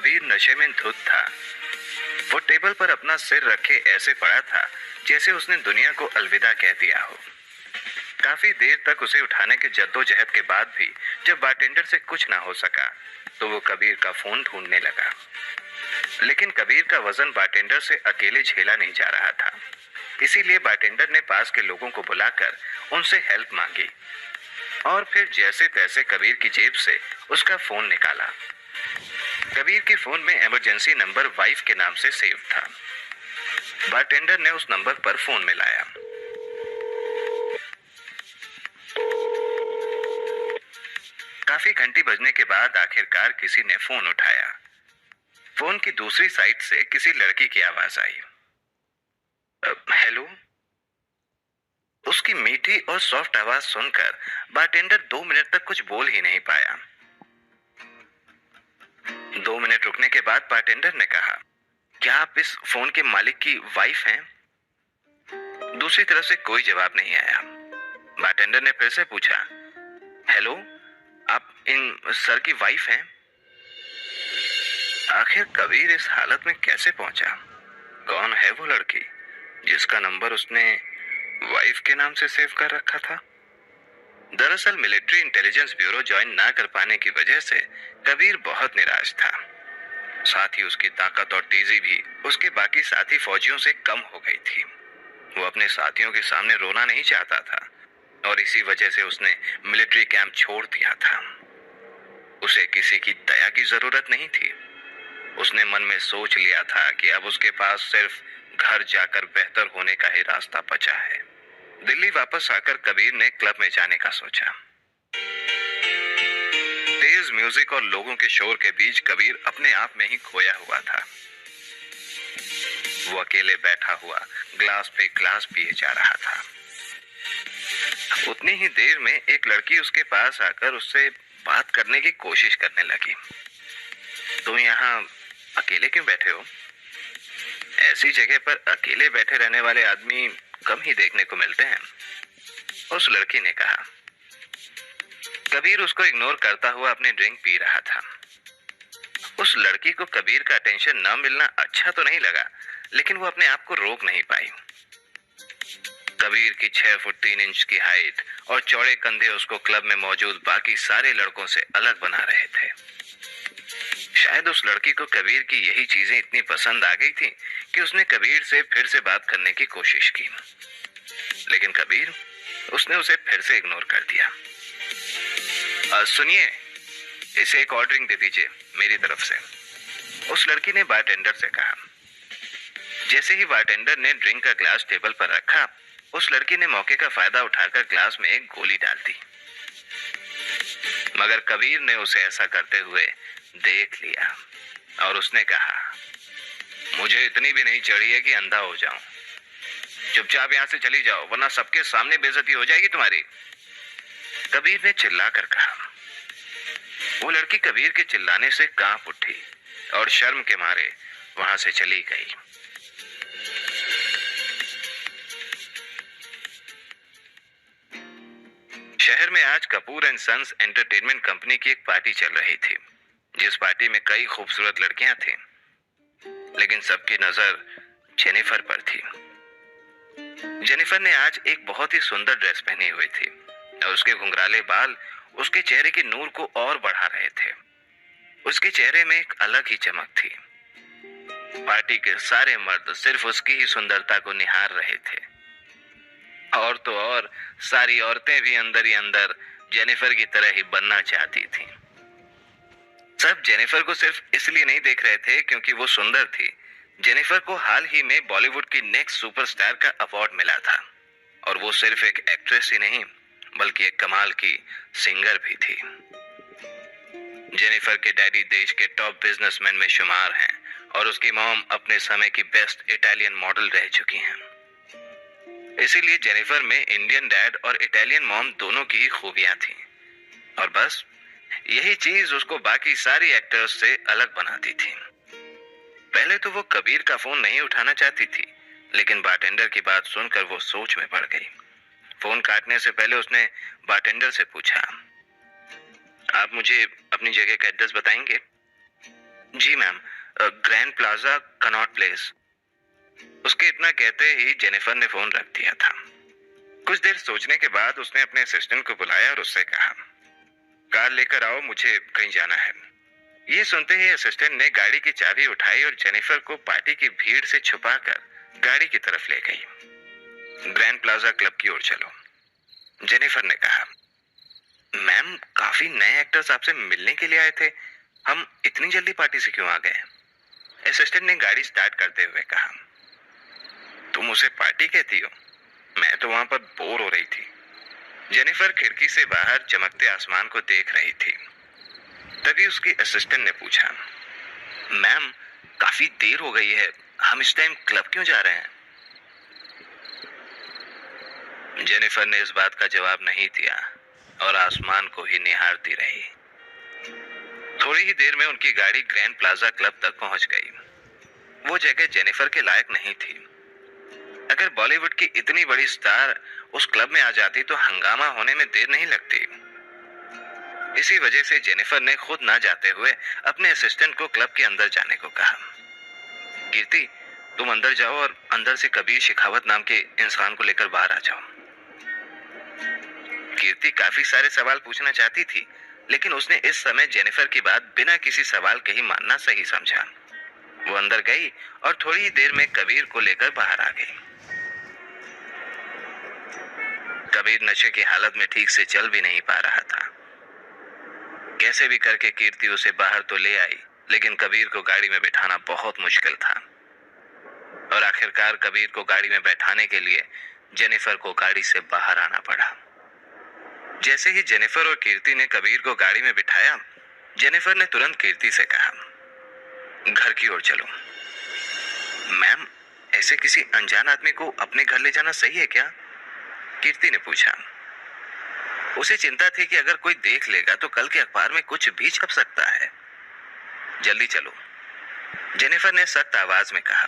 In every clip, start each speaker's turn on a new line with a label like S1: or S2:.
S1: कबीर नशे में धुत था। वो टेबल पर अपना सिर रखे ऐसे पड़ा था जैसे उसने दुनिया को अलविदा कह दिया हो। काफी देर तक उसे उठाने के जद्दोजहद के बाद भी जब बारटेंडर से कुछ ना हो सका तो वो कबीर का फोन ढूंढने लगा। लेकिन कबीर का वजन बारटेंडर से अकेले झेला नहीं जा रहा था। इसीलिए बारटेंडर ने पास के लोगों को बुलाकर उनसे हेल्प मांगी और फिर जैसे तैसे कबीर की जेब से उसका फोन निकाला। कबीर के फोन में इमरजेंसी नंबर वाइफ के नाम से सेव था। बारटेंडर ने उस नंबर पर फोन मिलाया। काफी घंटी बजने के बाद आखिरकार किसी ने फोन उठाया। फोन की दूसरी साइड से किसी लड़की की आवाज आई। हेलो। उसकी मीठी और सॉफ्ट आवाज सुनकर बारटेंडर 2 मिनट तक कुछ बोल ही नहीं पाया। 2 मिनट रुकने के बाद बारटेंडर ने कहा, क्या आप इस फोन के मालिक की वाइफ हैं? दूसरी तरफ से कोई जवाब नहीं आया। बारटेंडर ने फिर से पूछा, हेलो, आप इन सर की वाइफ हैं? आखिर कबीर इस हालत में कैसे पहुंचा? कौन है वो लड़की जिसका नंबर उसने वाइफ के नाम से सेव कर रखा था? दरअसल मिलिट्री इंटेलिजेंस ब्यूरो ज्वाइन ना कर पाने की वजह से कबीर बहुत निराश था। साथ ही उसकी ताकत और तेजी भी उसके बाकी साथी फौजियों से कम हो गई थी। वो अपने साथियों के सामने रोना नहीं चाहता था और इसी वजह से उसने मिलिट्री कैंप छोड़ दिया था। उसे किसी की दया की जरूरत नहीं थी। उसने मन में सोच लिया था कि अब उसके पास सिर्फ घर जाकर बेहतर होने का ही रास्ता बचा है। दिल्ली वापस आकर कबीर ने क्लब में जाने का सोचा। तेज म्यूजिक और लोगों के शोर के बीच कबीर अपने आप में ही खोया हुआ था। वो अकेले बैठा हुआ ग्लास पे ग्लास पिए जा रहा था। उतनी ही देर में एक लड़की उसके पास आकर उससे बात करने की कोशिश करने लगी। तुम यहाँ अकेले क्यों बैठे हो? ऐसी जगह पर अकेले बैठे रहने वाले आदमी कम ही देखने को मिलते हैं, उस लड़की ने कहा। कबीर उसको इग्नोर करता हुआ अपनी ड्रिंक पी रहा था। उस लड़की को कबीर का अटेंशन न मिलना अच्छा तो नहीं लगा, लेकिन वो अपने आप को रोक नहीं पाई। कबीर की 6 फुट 3 इंच की हाइट और चौड़े कंधे उसको क्लब में मौजूद बाकी सारे लड़कों से अलग बना रहे थे। शायद उस लड़की को कबीर की यही चीजें इतनी पसंद आ गई थी कि उसने कबीर से फिर से बात करने की कोशिश की, लेकिन कबीर उसने उसे फिर से इग्नोर कर दिया। सुनिए, इसे एक और ड्रिंक दे दीजिए मेरी तरफ से, उस लड़की ने बारटेंडर से कहा। जैसे ही बारटेंडर ने ड्रिंक का ग्लास टेबल पर रखा, उस लड़की ने मौके का फायदा उठाकर ग्लास में एक गोली डाल दी। मगर कबीर ने उसे ऐसा करते हुए देख लिया और उसने कहा, मुझे इतनी भी नहीं चढ़ी है कि अंधा हो जाऊं। चुपचाप यहां से चली जाओ, वरना सबके सामने बेइज्जती हो जाएगी तुम्हारी, कबीर ने चिल्लाकर कहा। वो लड़की कबीर के चिल्लाने से कांप उठी और शर्म के मारे वहां से चली गई। शहर में आज Kapoor and sons entertainment company की एक पार्टी चल रही थी, जिस पार्टी में कई खूबसूरत लड़कियां थीं, लेकिन सबकी नजर जेनिफर पर थी। जेनिफर ने आज एक बहुत ही सुंदर ड्रेस पहनी हुई थी और उसके घुंघराले बाल उसके चेहरे की नूर को और बढ़ा रहे थे। उसके चेहरे में एक अलग ही चमक थी। पार्टी के सारे मर्द सिर्फ उसकी ही सुंदरता को निहार रहे थे, और तो और सारी औरतें भी अंदर ही अंदर जेनिफर की तरह ही बनना चाहती थीं। सब जेनिफर को सिर्फ इसलिए नहीं देख रहे थे क्योंकि वो सुंदर थी। जेनिफर को हाल ही में बॉलीवुड की नेक्स्ट सुपरस्टार का अवार्ड मिला था, और वो सिर्फ एक एक्ट्रेस ही नहीं बल्कि एक कमाल की सिंगर भी थी। जेनिफर के डैडी देश के टॉप बिजनेसमैन में शुमार हैं और उसकी मॉम अपने समय की बेस्ट इटालियन मॉडल रह चुकी हैं। इसीलिए जेनिफर में इंडियन डैड और इटालियन मॉम दोनों की ही खूबियां थी, और बस यही चीज उसको बाकी सारी एक्टर्स से अलग बनाती थी। पहले तो वो कबीर का फोन नहीं उठाना चाहती थी, लेकिन बारटेंडर की बात सुनकर वो सोच में पड़ गई। फोन काटने से पहले उसने बारटेंडर से पूछा, आप मुझे अपनी जगह का एड्रेस बताएंगे? जी ma'am, Grand Plaza Connaught Place. उसके इतना कहते ही जेनिफर ने फोन रख दिया था। कुछ देर सोचने के बाद उसने अपने असिस्टेंट को बुलाया और उससे कहा, कार लेकर आओ, मुझे कहीं जाना है। ये सुनते ही असिस्टेंट ने गाड़ी की चाबी उठाई और जेनिफर को पार्टी की भीड़ से छुपाकर गाड़ी की तरफ ले गई। ग्रैंड प्लाजा क्लब की ओर चलो, जेनिफर ने कहा। मैम, काफी नए एक्टर्स आपसे मिलने के लिए आए थे, हम इतनी जल्दी पार्टी से क्यों आ गए? असिस्टेंट ने गाड़ी स्टार्ट करते हुए कहा। तुम उसे पार्टी कहती हो? मैं तो वहां पर बोर हो रही थी। जेनिफर खिड़की से बाहर चमकते आसमान को देख रही थी। तभी उसकी असिस्टेंट ने पूछा, मैम, काफी देर हो गई है, हम इस टाइम क्लब क्यों जा रहे हैं? जेनिफर ने इस बात का जवाब नहीं दिया और आसमान को ही निहारती रही। थोड़ी ही देर में उनकी गाड़ी ग्रैंड प्लाजा क्लब तक पहुंच गई। वो जगह जेनिफर के लायक नहीं थी। अगर बॉलीवुड की इतनी बड़ी स्टार उस क्लब में आ जाती तो हंगामा होने में देर नहीं लगती। इसी वजह से जेनिफर ने खुद ना जाते हुए अपने असिस्टेंट को क्लब के अंदर जाने को कहा। कीर्ति, तुम अंदर जाओ और अंदर से कबीर शेखावत नाम के इंसान को लेकर बाहर आ जाओ। कीर्ति काफी सारे सवाल पूछना चाहती थी, लेकिन उसने इस समय जेनिफर की बात बिना किसी सवाल के ही मानना सही समझा। वो अंदर गई और थोड़ी ही देर में कबीर को लेकर बाहर आ गई। कबीर नशे की हालत में ठीक से चल भी नहीं पा रहा था। कैसे भी करके कीर्ति उसे बाहर तो ले आई, लेकिन कबीर को गाड़ी में बिठाना बहुत मुश्किल था। और आखिरकार कबीर को गाड़ी में बैठाने के लिए जेनिफर को गाड़ी से बाहर आना पड़ा। जैसे ही जेनिफर और कीर्ति ने कबीर को गाड़ी में बिठाया, जेनिफर ने तुरंत कीर्ति से कहा, घर की ओर चलो। मैम, ऐसे किसी अनजान आदमी को अपने घर ले जाना सही है क्या? कीर्ति ने पूछा। उसे चिंता थी कि अगर कोई देख लेगा तो कल के अखबार में कुछ भी छप सकता है। जल्दी चलो, जेनिफर ने सख्त आवाज में कहा।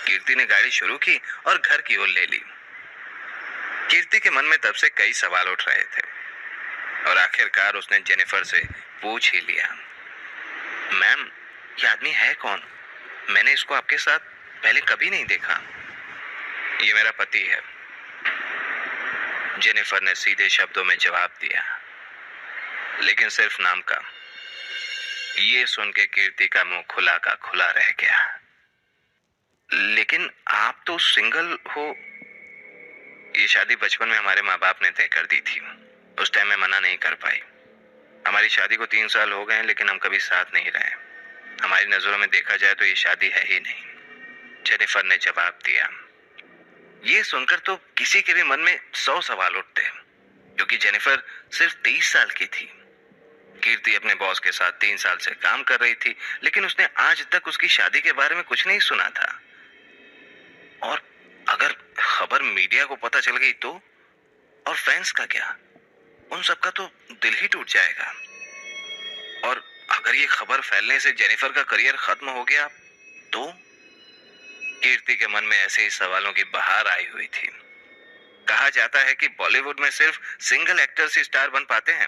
S1: कीर्ति ने गाड़ी शुरू की और घर की ओर ले ली। कीर्ति के मन में तब से कई सवाल उठ रहे थे और आखिरकार उसने जेनिफर से पूछ ही लिया, मैम, ये आदमी है कौन? मैंने इसको आपके साथ पहले कभी नहीं देखा। ये मेरा पति है, जेनिफर ने सीधे शब्दों में जवाब दिया, लेकिन सिर्फ नाम का। ये सुन के कीर्ति का मुंह खुला का खुला रह गया। लेकिन आप तो सिंगल हो। ये शादी बचपन में हमारे माँ बाप ने तय कर दी थी। उस टाइम मैं मना नहीं कर पाई। हमारी शादी को 3 साल हो गए हैं, लेकिन हम कभी साथ नहीं रहे। हमारी नजरों में देखा जाए तो ये शादी है ही नहीं, जेनिफर ने जवाब दिया। ये सुनकर तो किसी के भी मन में 100 सवाल उठते, क्योंकि जेनिफर सिर्फ 30 साल की थी। कीर्ति अपने बॉस के साथ 3 साल से काम कर रही थी, लेकिन उसने आज तक उसकी शादी के बारे में कुछ नहीं सुना था। और अगर खबर मीडिया को पता चल गई तो? और फैंस का क्या? उन सबका तो दिल ही टूट जाएगा। और अगर ये खबर फैलने से जेनिफर का करियर खत्म हो गया तो? कीर्ति के मन में ऐसे ही सवालों की बहार आई हुई थी। कहा जाता है कि बॉलीवुड में सिर्फ सिंगल एक्टर्स ही स्टार बन पाते हैं,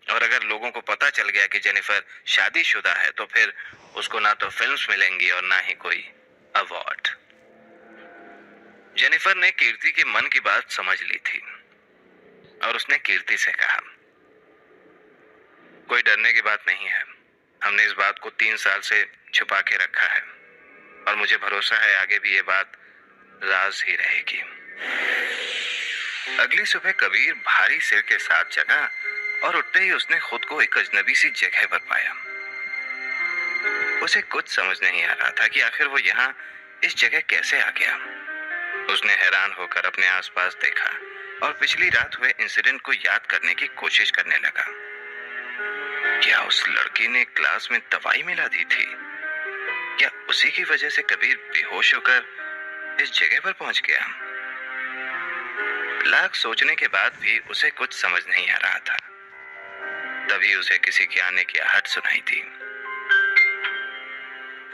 S1: और अगर लोगों को पता चल गया कि जेनिफर शादीशुदा है तो फिर उसको ना तो फिल्म्स मिलेंगी और ना ही कोई अवार्ड। जेनिफर ने कीर्ति के मन की बात समझ ली थी और उसने कीर्ति से कहा, कोई डरने की बात नहीं है। हमने इस बात को 3 साल से छुपा के रखा है और मुझे भरोसा है आगे भी ये बात राज ही रहेगी। अगली सुबह कबीर भारी सिर के साथ जगा और उठते ही उसने खुद को एक अजनबी सी जगह पर पाया। उसे कुछ समझ नहीं आ रहा था कि आखिर वो यहाँ इस जगह कैसे आ गया। उसने हैरान होकर अपने आसपास देखा और पिछली रात हुए इंसिडेंट को याद करने की कोशिश करने लगा। क्या उस लड़की ने क्लास में दवाई मिला दी थी? क्या उसी की वजह से कबीर बेहोश होकर इस जगह पर पहुंच गया? लाख सोचने के बाद भी उसे कुछ समझ नहीं आ रहा था। तभी उसे किसी के आने की आहट सुनाई थी।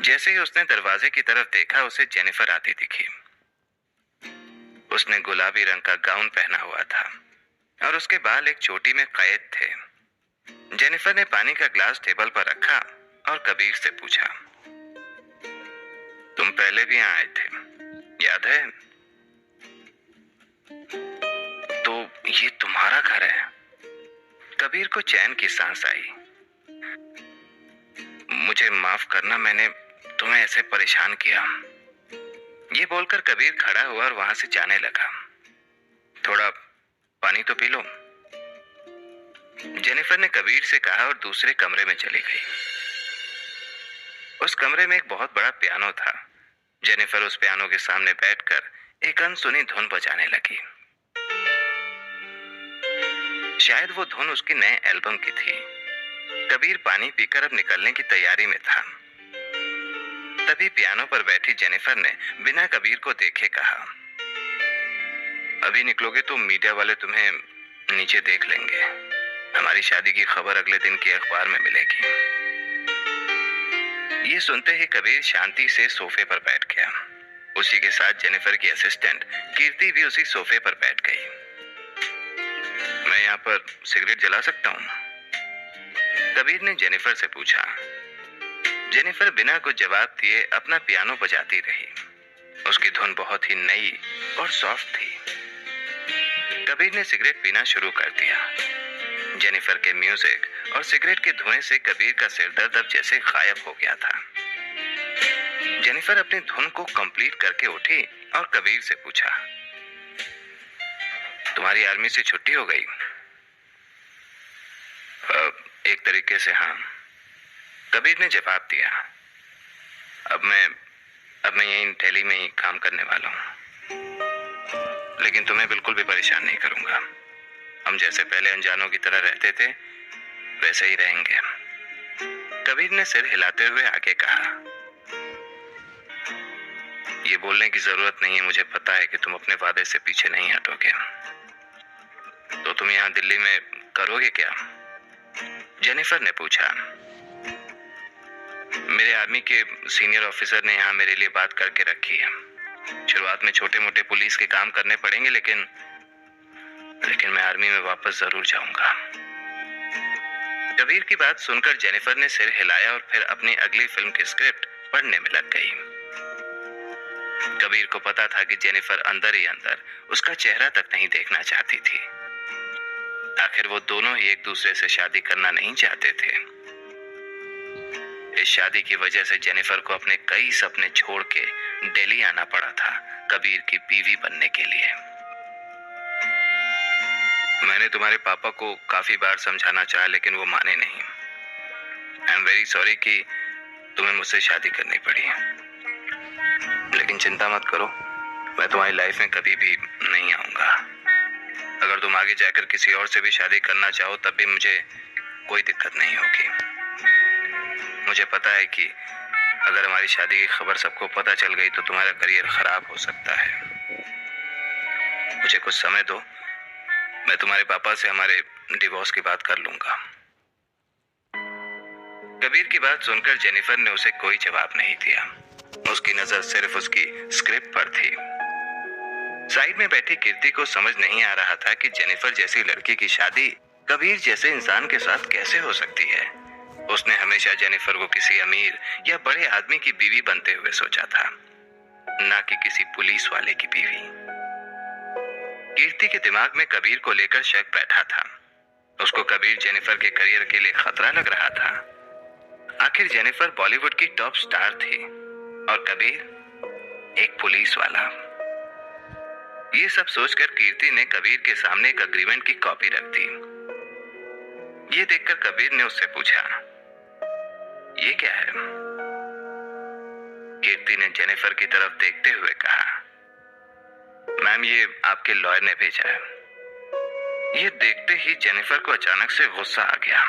S1: जैसे ही उसने दरवाजे की तरफ देखा, उसे जेनिफर आती दिखी। उसने गुलाबी रंग का गाउन पहना हुआ था और उसके बाल एक चोटी में कैद थे। जेनिफर ने पानी का ग्लास टेबल पर रखा और कबीर से पूछा, तुम पहले भी यहाँ आए थे, याद है? तो ये तुम्हारा घर है? कबीर को चैन की सांस आई। मुझे माफ करना, मैंने तुम्हें ऐसे परेशान किया। ये बोलकर कबीर खड़ा हुआ और वहां से जाने लगा। थोड़ा पानी तो पी लो, जेनिफर ने कबीर से कहा और दूसरे कमरे में चली गई। उस कमरे में एक बहुत बड़ा पियानो था। जेनिफर उस पियानो के सामने बैठकर एक अनसुनी धुन बजाने लगी। शायद वो धुन उसकी नए एल्बम की थी। कबीर पानी पीकर अब निकलने की तैयारी में था। तभी पियानो पर बैठी जेनिफर ने बिना कबीर को देखे कहा, अभी निकलोगे तो मीडिया वाले तुम्हें नीचे देख लेंगे। हमारी शादी की खबर अगले दिन के अखबार में मिलेगी। ये सुनते ही कबीर शांति से सोफे पर बैठ गया। उसी के साथ जेनिफर की असिस्टेंट कीर्ति भी उसी सोफे पर बैठ गई। मैं यहाँ पर सिगरेट जला सकता हूँ? कबीर ने जेनिफर से पूछा। जेनिफर बिना कुछ जवाब दिए अपना पियानो बजाती रही। उसकी धुन बहुत ही नई और सॉफ्ट थी। कबीर ने सिगरेट पीना शुरू कर दिया। जेनिफर के म्यूजिक और सिगरेट के धुएं से कबीर का सिरदर्द अब जैसे गायब हो गया था। जेनिफर अपनी धुन को कंप्लीट करके उठी और कबीर से पूछा, तुम्हारी आर्मी से छुट्टी हो गई? एक तरीके से हाँ, कबीर ने जवाब दिया। अब मैं यहीं दिल्ली में ही काम करने वाला हूँ, लेकिन तुम्हें बिल्कुल भी परेशान नहीं करूंगा। हम जैसे पहले अनजानों की तरह रहते थे वैसे ही रहेंगे। कबीर ने सिर हिलाते हुए आगे कहा, ये बोलने की जरूरत नहीं है, मुझे पता है कि तुम अपने वादे से पीछे नहीं हटोगे। तो तुम यहाँ दिल्ली में करोगे क्या? जेनिफर ने पूछा। मेरे आर्मी के सीनियर ऑफिसर ने यहाँ मेरे लिए बात करके रखी है। शुरुआत में छोटे मोटे पुलिस के काम करने पड़ेंगे, लेकिन मैं आर्मी में वापस जरूर जाऊंगा। कबीर की बात सुनकर जेनिफर ने सिर हिलाया और फिर अपनी अगली फिल्म की स्क्रिप्ट पढ़ने में लग गई। कबीर को पता था कि जेनिफर अंदर ही अंदर उसका चेहरा तक नहीं देखना चाहती थी। आखिर वो दोनों ही एक दूसरे से शादी करना नहीं चाहते थे। इस शादी की वजह से जेनिफर को अपने कई सपने छोड़ के दिल्ली आना पड़ा था कबीर की बीवी बनने के लिए। मैंने तुम्हारे पापा को काफी बार समझाना चाहा, लेकिन वो माने नहीं। आई एम वेरी सॉरी कि तुम्हें मुझसे शादी करनी पड़ी, लेकिन चिंता मत करो, मैं तुम्हारी लाइफ में कभी भी नहीं आऊंगा। अगर तुम आगे जाकर किसी और से भी शादी करना चाहो तब भी मुझे कोई दिक्कत नहीं होगी। मुझे पता है कि अगर हमारी शादी की खबर सबको पता चल गई तो तुम्हारा करियर खराब हो सकता है। मुझे कुछ समय दो, मैं तुम्हारे पापा से हमारे डिवोर्स की बात कर लूंगा। कबीर की बात सुनकर जेनिफर ने उसे कोई जवाब नहीं दिया। उसकी नजर सिर्फ उसकी स्क्रिप्ट पर थी। साइड में बैठी कीर्ति को समझ नहीं आ रहा था कि जेनिफर जैसी लड़की की शादी कबीर जैसे इंसान के साथ कैसे हो सकती है। उसने हमेशा जेनिफर को किसी अमीर या बड़े आदमी की बीवी बनते हुए सोचा था, ना कि किसी पुलिस वाले की बीवी। कीर्ति के दिमाग में कबीर को लेकर शक बैठा था। उसको कबीर जेनिफर के करियर के लिए खतरा लग रहा था। आखिर जेनिफर बॉलीवुड की टॉप स्टार थी और कबीर एक पुलिस वाला। ये सब सोचकर कीर्ति ने कबीर के सामने एक अग्रीमेंट की कॉपी रख दी। ये देखकर कबीर ने उससे पूछा, ये क्या है? कीर्ति ने जेनिफर की तरफ देखते हुए कहा, मैम ये आपके लॉयर ने भेजा है। ये देखते ही जेनिफर को अचानक से गुस्सा आ गया।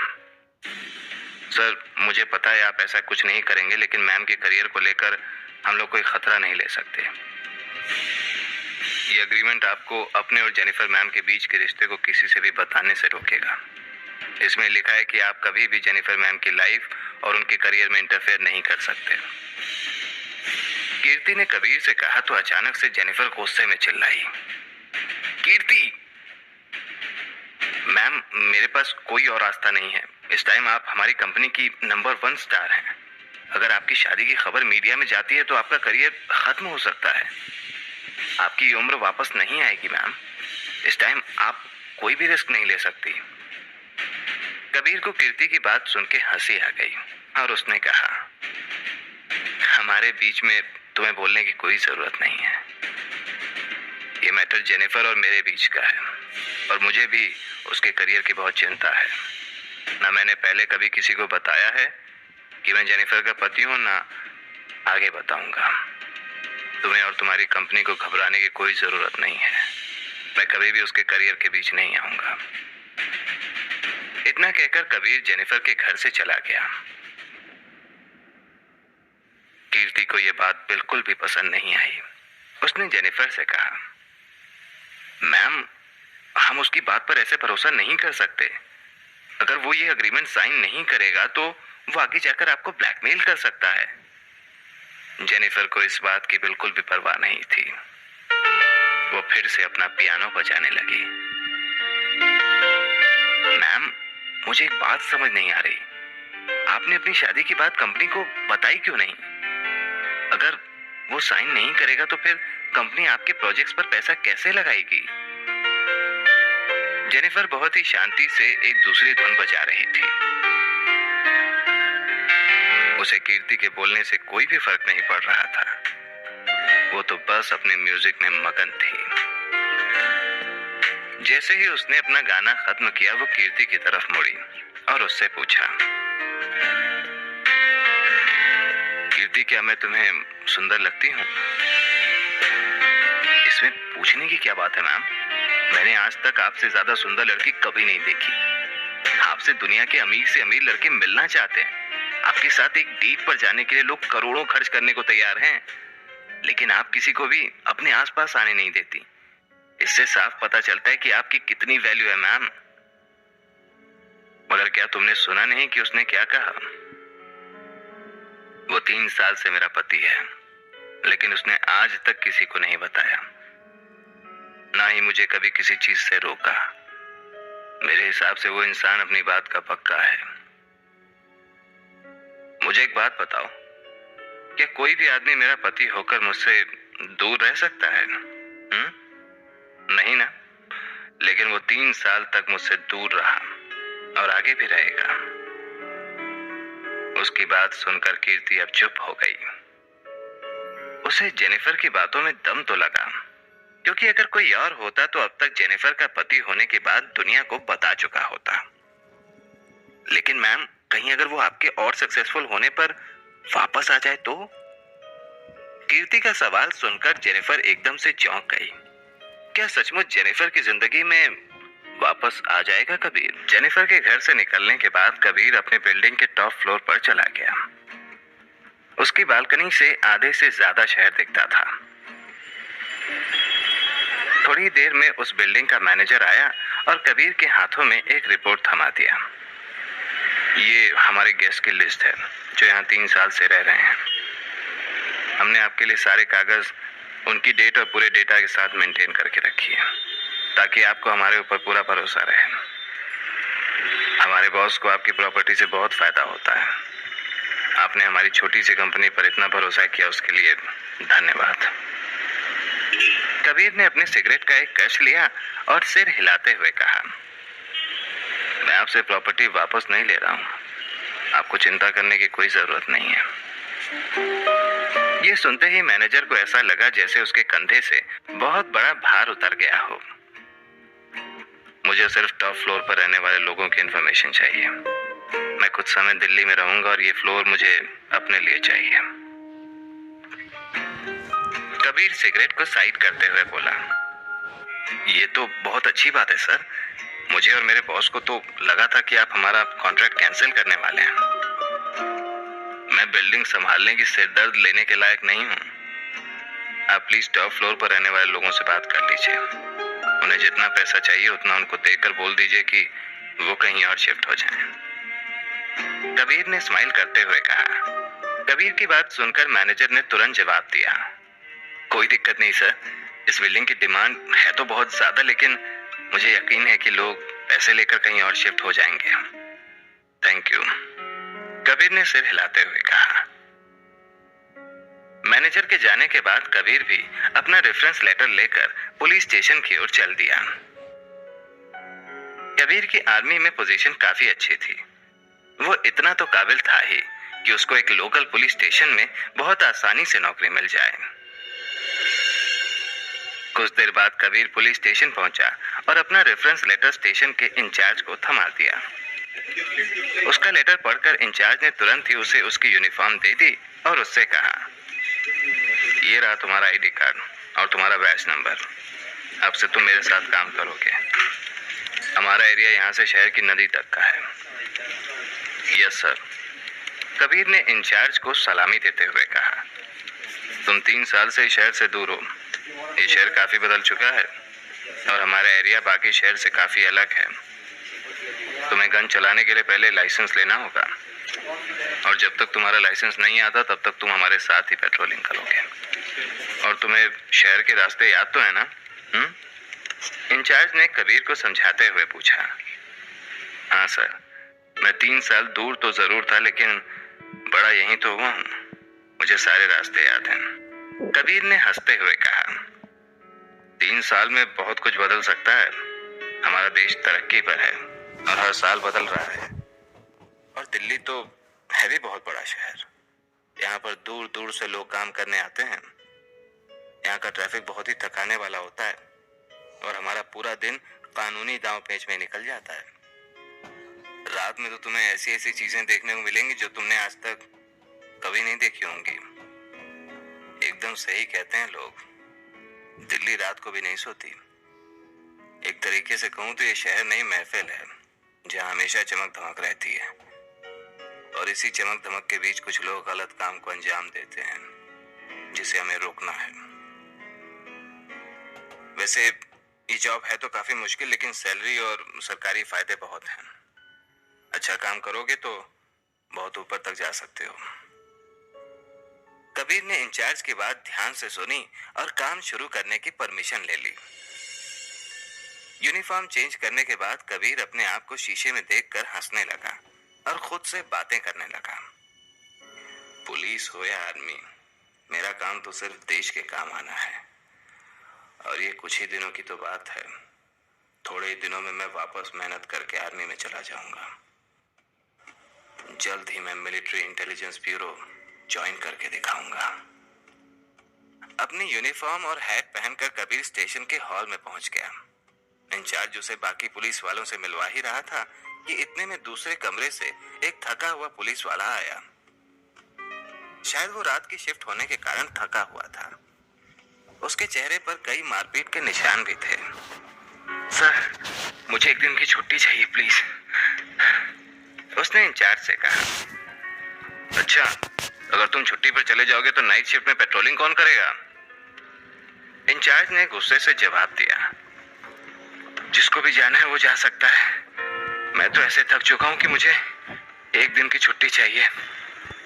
S1: सर, मुझे पता है आप ऐसा कुछ नहीं करेंगे, लेकिन मैम के करियर को लेकर हम लोग कोई खतरा नहीं ले सकते। ये एग्रीमेंट आपको अपने और जेनिफर मैम के बीच के रिश्ते को किसी से भी बताने से रोकेगा। इसमें लिखा है कि आप कभी भी जेनिफर मैम की लाइफ और उनके करियर में इंटरफेयर नहीं कर सकते। कीर्ति ने कबीर से कहा तो अचानक से जेनिफर गुस्से में चिल्लाई, कीर्ति! मैम, मेरे पास कोई और रास्ता नहीं है, इस टाइम आप हमारी कंपनी की नंबर 1 स्टार हैं। अगर आपकी शादी की खबर मीडिया में जाती है तो आपका करियर खत्म हो सकता है। आपकी उम्र वापस नहीं आएगी मैम। इस टाइम आप कोई भी रिस्क नहीं ले सकती। कबीर को कीर्ति की बात सुन के हंसी आ गई और उसने कहा, हमारे बीच में तुम्हें बोलने की कोई जरूरत नहीं है। ये मैटर जेनिफर और मेरे बीच का है और मुझे भी उसके करियर की बहुत चिंता है। ना मैंने पहले कभी किसी को बताया है कि मैं जेनिफर का पति हूं, ना आगे बताऊंगा। तुम्हें और तुम्हारी कंपनी को घबराने की कोई जरूरत नहीं है। मैं कभी भी उसके करियर के बीच नहीं आऊंगा। इतना कहकर कबीर जेनिफर के घर से चला गया। कीर्ति को यह बात बिल्कुल भी पसंद नहीं आई। उसने जेनिफर से कहा, मैम, हम उसकी बात पर ऐसे भरोसा नहीं कर सकते। अगर वो ये एग्रीमेंट साइन नहीं करेगा तो वो आगे जाकर आपको ब्लैकमेल कर सकता है। जेनिफर को इस बात की बिल्कुल भी परवाह नहीं थी। वो फिर से अपना पियानो बजाने लगी। मैम, मुझे एक बात समझ नहीं आ रही। आपने अपनी शादी की बात कंपनी को बताई क्यों नहीं? अगर वो साइन नहीं करेगा तो फिर कंपनी आपके प्रोजेक्ट्स पर पैसा कैसे लगाएगी? जेनिफर बहुत ही शांति से एक दूसरी धुन बजा रही थी। उसे कीर्ति के बोलने से कोई भी फर्क नहीं पड़ रहा था। वो तो बस अपने म्यूजिक में मगन थी। जैसे ही उसने अपना गाना खत्म किया, वो कीर्ति की तरफ मुड़ी और उससे पूछा, कीर्ति, क्या मैं तुम्हें सुंदर लगती हूँ? इसमें पूछने की क्या बात है मैम? मैंने आज तक आपसे ज्यादा सुंदर लड़की कभी नहीं देखी। आपसे दुनिया के अमीर से अमीर लड़के मिलना चाहते हैं। आपके साथ एक डेट पर जाने के लिए लोग करोड़ों खर्च करने को तैयार हैं, लेकिन आप किसी को भी अपने आसपास आने नहीं देती। इससे साफ पता चलता है कि आपकी कितनी वैल्यू है मैम। मगर क्या तुमने सुना नहीं कि उसने क्या कहा? वो 3 साल से मेरा पति है, लेकिन उसने आज तक किसी को नहीं बताया, ना ही मुझे कभी किसी चीज से रोका। मेरे हिसाब से वो इंसान अपनी बात का पक्का है। मुझे एक बात बताओ, क्या कोई भी आदमी मेरा पति होकर मुझसे दूर रह सकता है? नहीं ना? लेकिन वो 3 साल तक मुझसे दूर रहा और आगे भी रहेगा। उसकी बात सुनकर कीर्ति अब चुप हो गई। उसे जेनिफर की बातों में दम तो लगा, क्योंकि अगर कोई और होता तो अब तक जेनिफर का पति होने के बाद दुनिया को बता चुका होता। लेकिन मैम, कहीं अगर वो आपके और सक्सेसफुल होने पर वापस आ जाए तो? कीर्ति का सवाल सुनकर जेनिफर एकदम से चौंक गई। क्या सचमुच जेनिफर की जिंदगी में वापस आ जाएगा कबीर? जेनिफर के घर से निकलने के बाद कबीर अपने बिल्डिंग के टॉप फ्लोर पर चला गया। उसकी बालकनी से आधे से ज्यादा शहर दिखता था। थोड़ी देर में उस बिल्डिंग का मैनेजर आया और कबीर के हाथों में एक रिपोर्ट थमा दिया। ये हमारे गेस्ट की लिस्ट है जो यहाँ 3 साल से रह रहे हैं। हमने आपके लिए सारे कागज उनकी डेट और पूरे डेटा के साथ मेंटेन करके रखी है, ताकि आपको हमारे ऊपर पूरा भरोसा रहे। हमारे बॉस को आपकी प्रॉपर्टी से बहुत फायदा होता है। आपने हमारी छोटी सी कंपनी पर इतना भरोसा किया, उसके लिए धन्यवाद। कबीर ने अपने सिगरेट का एक कश लिया और सिर हिलाते हुए कहा, मैं आपसे प्रॉपर्टी वापस नहीं ले रहा हूं। आपको चिंता करने की कोई जरूरत नहीं है। ये सुनते ही मैनेजर को ऐसा लगा जैसे उसके कंधे से बहुत बड़ा भार उतर गया हो। मुझे सिर्फ टॉप फ्लोर पर रहने वाले लोगों की इंफॉर्मेशन चाहिए। मैं कुछ समय दिल्ली में रहूंगा और ये फ्लोर मुझे अपने लिए चाहिए। कबीर सिगरेट को साइड करते हुए बोला, ये तो बहुत अच्छी बात है सर। मुझे और मेरे बॉस को तो लगा था कि आप हमारा कॉन्ट्रैक्ट कैंसिल करने वाले हैं। मैं बिल्डिंग संभालने की सिरदर्द लेने के लायक नहीं हूं। आप प्लीज टॉप फ्लोर पर रहने वाले लोगों से बात कर लीजिए। उन्हें जितना पैसा चाहिए उतना उनको देकर बोल दीजिए कि वो कहीं और शिफ्ट हो जाएं। कबीर ने स्माइल करते हुए कहा। कबीर की बात सुनकर मैनेजर ने तुरंत जवाब दिया, कोई दिक्कत नहीं सर। इस बिल्डिंग की डिमांड है तो बहुत ज्यादा, लेकिन मुझे यकीन है कि लोग पैसे लेकर कहीं और शिफ्ट हो जाएंगे। थैंक यू, कबीर ने सिर हिलाते हुए कहा। मैनेजर के जाने के बाद कबीर भी अपना रेफरेंस लेटर लेकर पुलिस स्टेशन की ओर चल दिया। कबीर की आर्मी में पोजीशन काफी अच्छी थी। वो इतना तो काबिल था ही कि उसको एक लोकल पुलिस स्टेशन में बहुत आसानी से नौकरी मिल जाए। कुछ देर बाद कबीर पुलिस स्टेशन पहुंचा और अपना रेफरेंस लेटर स्टेशन के इंचार्ज को थमा दिया। उसका लेटर पढ़कर इंचार्ज ने तुरंत ही उसे उसकी यूनिफॉर्म दे दी और उससे कहा, ये रहा तुम्हारा आईडी कार्ड और तुम्हारा बैच नंबर। अब से तुम मेरे साथ काम करोगे। हमारा एरिया यहाँ से शहर की नदी तक का है। यस सर, कबीर ने इंचार्ज को सलामी देते हुए कहा। तुम 3 साल से शहर से दूर हो। ये शहर काफी बदल चुका है और हमारा एरिया बाकी शहर से काफी अलग है। तुम्हें गन चलाने के लिए पहले लाइसेंस लेना होगा और जब तक तुम्हारा लाइसेंस नहीं आता तब तक तुम हमारे साथ ही पेट्रोलिंग करोगे। और तुम्हें शहर के रास्ते याद तो है ना? इंचार्ज ने कबीर को समझाते हुए पूछा। हाँ सर, मैं 3 साल दूर तो जरूर था लेकिन बड़ा यहीं तो हुआ हूँ। मुझे सारे रास्ते याद हैं। कबीर ने हंसते हुए कहा। 3 साल में बहुत कुछ बदल सकता है। हमारा देश तरक्की पर है और हर साल बदल रहा है। और दिल्ली तो है भी बहुत बड़ा शहर। यहाँ पर दूर दूर से लोग काम करने आते हैं। यहाँ का ट्रैफिक बहुत ही थकाने वाला होता है और हमारा पूरा दिन कानूनी दांव पेच में निकल जाता है। रात में तो तुम्हें ऐसी ऐसी चीजें देखने को मिलेंगी जो तुमने आज तक कभी नहीं देखी होंगी। एकदम सही कहते हैं लोग, दिल्ली रात को भी नहीं सोती। एक तरीके से कहूँ तो ये शहर नहीं महफिल है जहाँ हमेशा चमक धमक रहती है और इसी चमक धमक के बीच कुछ लोग गलत काम को अंजाम देते हैं जिसे हमें रोकना है। वैसे ये जॉब है तो काफी मुश्किल, लेकिन सैलरी और सरकारी फायदे बहुत हैं। अच्छा काम करोगे तो बहुत ऊपर तक जा सकते हो। कबीर ने इंचार्ज की बात ध्यान से सुनी और काम शुरू करने की परमिशन ले ली। यूनिफॉर्म चेंज करने के बाद कबीर अपने आप को शीशे में देखकर हंसने लगा और खुद से बातें करने लगा। पुलिस हो या आर्मी, मेरा काम तो सिर्फ देश के काम आना है और ये कुछ ही दिनों की तो बात है। थोड़े ही दिनों में मैं वापस मेहनत करके आर्मी में चला जाऊंगा। जल्द ही मैं मिलिट्री इंटेलिजेंस ब्यूरो ज्वाइन करके दिखाऊंगा। अपनी यूनिफॉर्म और हैट पहनकर कबीर स्टेशन के हॉल में पहुंच गया। इंचार्ज उसे बाकी पुलिस वालों से मिलवा ही रहा था कि इतने में दूसरे कमरे से एक थका हुआ पुलिस वाला आया। शायद वो रात की शिफ्ट होने के कारण थका हुआ था। उसके चेहरे पर कई मारपीट के निशान भी थे। सर, मुझे एक दिन की छुट्टी चाहिए प्लीज, उसने इंचार्ज से कहा। अच्छा, अगर तुम छुट्टी पर चले जाओगे तो नाइट शिफ्ट में पेट्रोलिंग कौन करेगा? इंचार्ज ने गुस्से से जवाब दिया। जिसको भी जाना है वो जा सकता है। मैं तो ऐसे थक चुका हूं कि मुझे एक दिन की छुट्टी चाहिए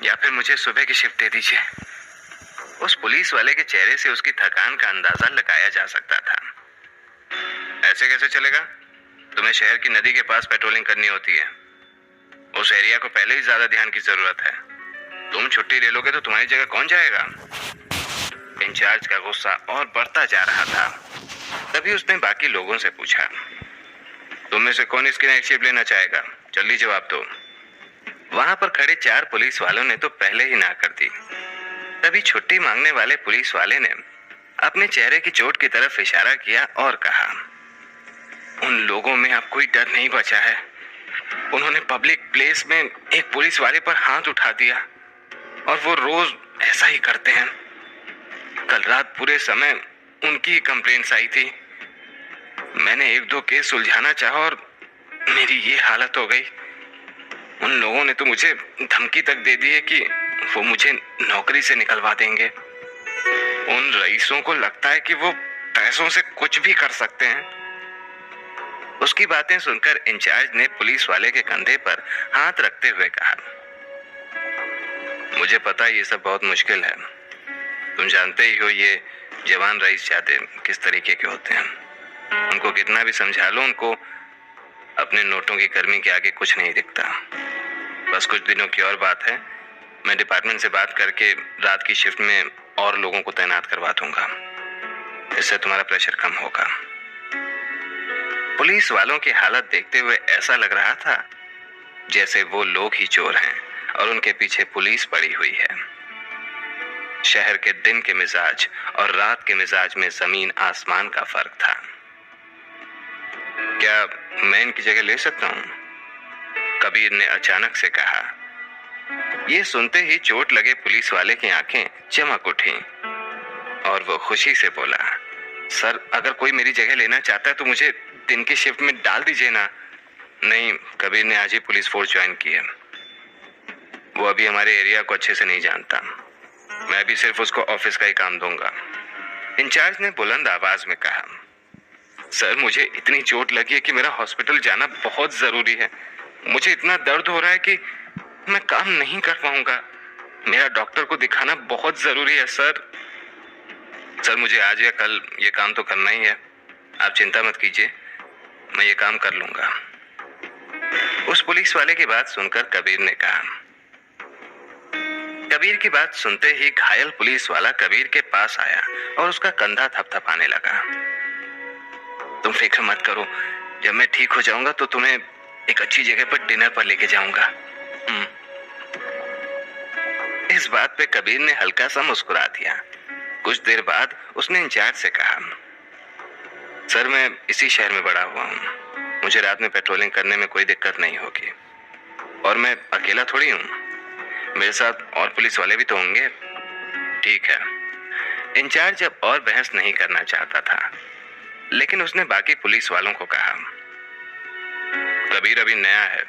S1: या फिर मुझे सुबह की शिफ्ट दे दीजिए। उस पुलिस वाले के चेहरे से उसकी थकान का अंदाजा लगाया जा सकता था। ऐसे कैसे चलेगा? तुम्हें शहर की नदी के पास पेट्रोलिंग करनी होती है। उस एरिया को पहले ही ज्यादा ध्यान की जरूरत है। तुम छुट्टी ले लोगे तो तुम्हारी जगह कौन जाएगा? इंचार्ज का गुस्सा और बढ़ता जा रहा था। तभी उसने बाकी लोगों से पूछा, तुम में से कौन इसकी नाइट शिफ्ट लेना चाहेगा? जल्दी जवाब दो। वहां पर खड़े 4 पुलिस वालों ने तो पहले ही ना कर दी। तभी छुट्टी मांगने वाले पुलिस वाले ने अपने चेहरे की चोट की तरफ इशारा किया और कहा, उन लोगों में अब कोई डर नहीं बचा है। उन्होंने पब्लिक प्लेस में एक पुलिस वाले पर हाथ उठा दिया और वो रोज ऐसा ही करते हैं। कल रात पूरे समय उनकी कंप्लेंट्स आई थी। मैंने 1-2 केस सुलझाना चाहा और मेरी ये हालत हो गई। उन लोगों ने तो मुझे धमकी तक दे दी है कि वो मुझे नौकरी से निकलवा देंगे। उन रईसों को लगता है कि वो पैसों से कुछ भी कर सकते हैं। उसकी बातें सुनकर इंचार्ज ने पुलिस वाले के कंधे पर हाथ रखते हुए कहा, मुझे पता है ये सब बहुत मुश्किल है। तुम जानते ही हो ये जवान रईस जाते किस तरीके के होते हैं। उनको कितना भी समझा लो, उनको अपने नोटों की गर्मी के आगे कुछ नहीं दिखता। बस कुछ दिनों की और बात है, मैं डिपार्टमेंट से बात करके रात की शिफ्ट में और लोगों को तैनात करवा दूंगा। इससे तुम्हारा प्रेशर कम होगा। पुलिस वालों की हालत देखते हुए ऐसा लग रहा था जैसे वो लोग ही चोर हैं और उनके पीछे पुलिस पड़ी हुई है। शहर के दिन के मिजाज और रात के मिजाज में जमीन आसमान का फर्क था। क्या मैं इनकी जगह ले सकता हूं? कबीर ने अचानक से कहा। यह सुनते ही चोट लगे पुलिस वाले की आंखें चमक उठी और वो खुशी से बोला, सर अगर कोई मेरी जगह लेना चाहता है तो मुझे दिन की शिफ्ट में डाल दीजिए ना। नहीं, कबीर ने आज ही पुलिस फोर्स ज्वाइन की है। वो अभी हमारे एरिया को अच्छे से नहीं जानता। मैं भी सिर्फ उसको ऑफिस का ही काम दूंगा। इंचार्ज ने बुलंद आवाज में कहा, सर मुझे इतनी चोट लगी है कि मेरा हॉस्पिटल जाना बहुत जरूरी है। मुझे इतना दर्द हो रहा है कि मैं काम नहीं कर पाऊंगा। मेरा डॉक्टर को दिखाना बहुत जरूरी है सर। सर मुझे आज या कल ये काम तो करना ही है। आप चिंता मत कीजिए, मैं ये काम कर लूंगा। उस पुलिस वाले की बात सुनकर कबीर ने कहा। कबीर की बात सुनते ही घायल पुलिस वाला कबीर के पास आया और उसका कंधा थपथपाने लगा। तुम फिक्र मत करो, जब मैं ठीक हो जाऊंगा तो तुम्हें एक अच्छी जगह पर डिनर पर लेके जाऊंगा। इस बात पे कबीर ने हल्का सा मुस्कुरा दिया। कुछ देर बाद उसने इंचार्ज से कहा, सर मैं इसी शहर में बड़ा हुआ हूँ, मुझे रात में पेट्रोलिंग करने में कोई दिक्कत नहीं होगी। और मैं अकेला थोड़ी हूँ, मेरे साथ और पुलिस वाले भी तो होंगे। ठीक है। इंचार्ज अब और बहस नहीं करना चाहता था, लेकिन उसने बाकी पुलिस वालों को कहा, कबीर अभी नया है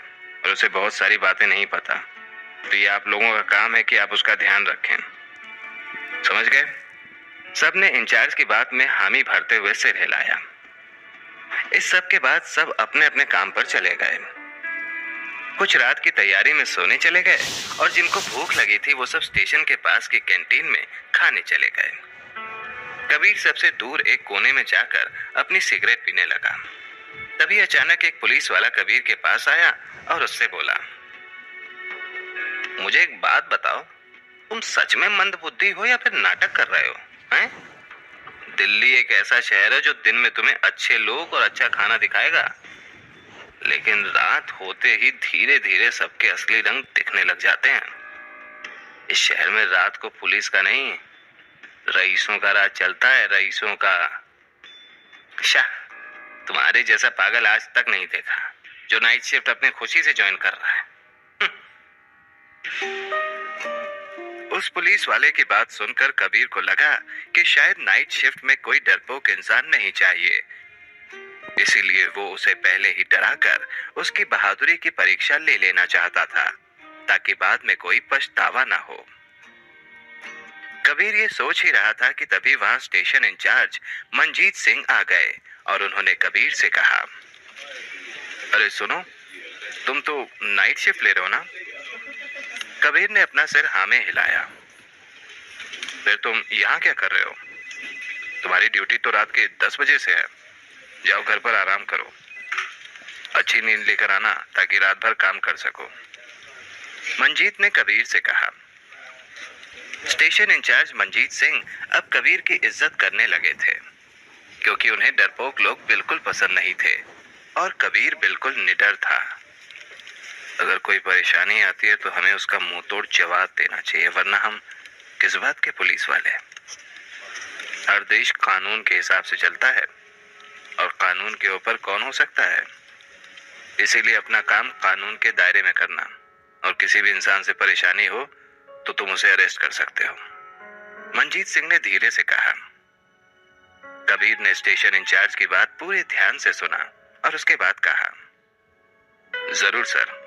S1: और उसे बहुत सारी बातें नहीं पता, तो ये आप लोगों का काम है कि आप उसका ध्यान रखें। समझ गए? सबने इंचार्ज की बात में हामी भरते हुए सिर हिलाया। इस सब के बाद सब अपने अपने काम पर चले गए। कुछ रात की तैयारी में सोने चले गए और जिनको भूख लगी थी वो सब स्टेशन के पास की कैंटीन में खाने चले गए। कबीर सबसे दूर एक कोने में जाकर अपनी सिगरेट पीने लगा। तभी अचानक एक पुलिस वाला कबीर के पास आया और उससे बोला, मुझे एक बात बताओ, तुम सच में मंदबुद्धि हो या फिर नाटक कर रहे हो? हैं? दिल्ली एक ऐसा शहर है जो दिन में तुम्हें अच्छे लोग और अच्छा खाना दिखाएगा, लेकिन रात होते ही धीरे धीरे सबके असली रंग दिखने लग जाते हैं। इस शहर में रात को पुलिस का नहीं, रईसों का राज चलता है, रईसों का। शाह, तुम्हारे जैसा पागल आज तक नहीं देखा जो नाइट शिफ्ट अपने खुशी से ज्वाइन कर रहा है। उस पुलिस वाले की बात सुनकर कबीर को लगा कि शायद नाइट शिफ्ट में कोई डरपोक इंसान नहीं चाहिए, इसीलिए वो उसे पहले ही डराकर उसकी बहादुरी की परीक्षा ले लेना चाहता था, ताकि बाद में कोई पछतावा ना हो। कबीर ये सोच ही रहा था कि तभी वहां स्टेशन इंचार्ज मंजीत सिंह आ गए और उन्होंने कबीर से कहा, अरे सुनो, तुम तो नाइट शिफ्ट ले रहे हो ना? कबीर ने अपना सिर हाँ में हिलाया। फिर तुम यहाँ क्या कर रहे हो? तुम्हारी ड्यूटी तो रात के 10 बजे से है। जाओ घर पर आराम करो, अच्छी नींद लेकर आना ताकि रात भर काम कर सको। मंजीत ने कबीर से कहा। स्टेशन इंचार्ज मंजीत सिंह अब कबीर की इज्जत करने लगे थे, क्योंकि उन्हें डरपोक लोग बिल्कुल पसंद नहीं थे और कबीर बिल्कुल निडर था। अगर कोई परेशानी आती है तो हमें उसका मुंह तोड़ जवाब देना चाहिए, वरना हम किस बात के पुलिस वाले? हर देश कानून के हिसाब से चलता है और कानून के ऊपर कौन हो सकता है? इसीलिए अपना काम कानून के दायरे में करना, और किसी भी इंसान से परेशानी हो तो तुम उसे अरेस्ट कर सकते हो। मंजीत सिंह ने धीरे से कहा। कबीर ने स्टेशन इंचार्ज की बात पूरे ध्यान से सुना और उसके बाद कहा, जरूर सर,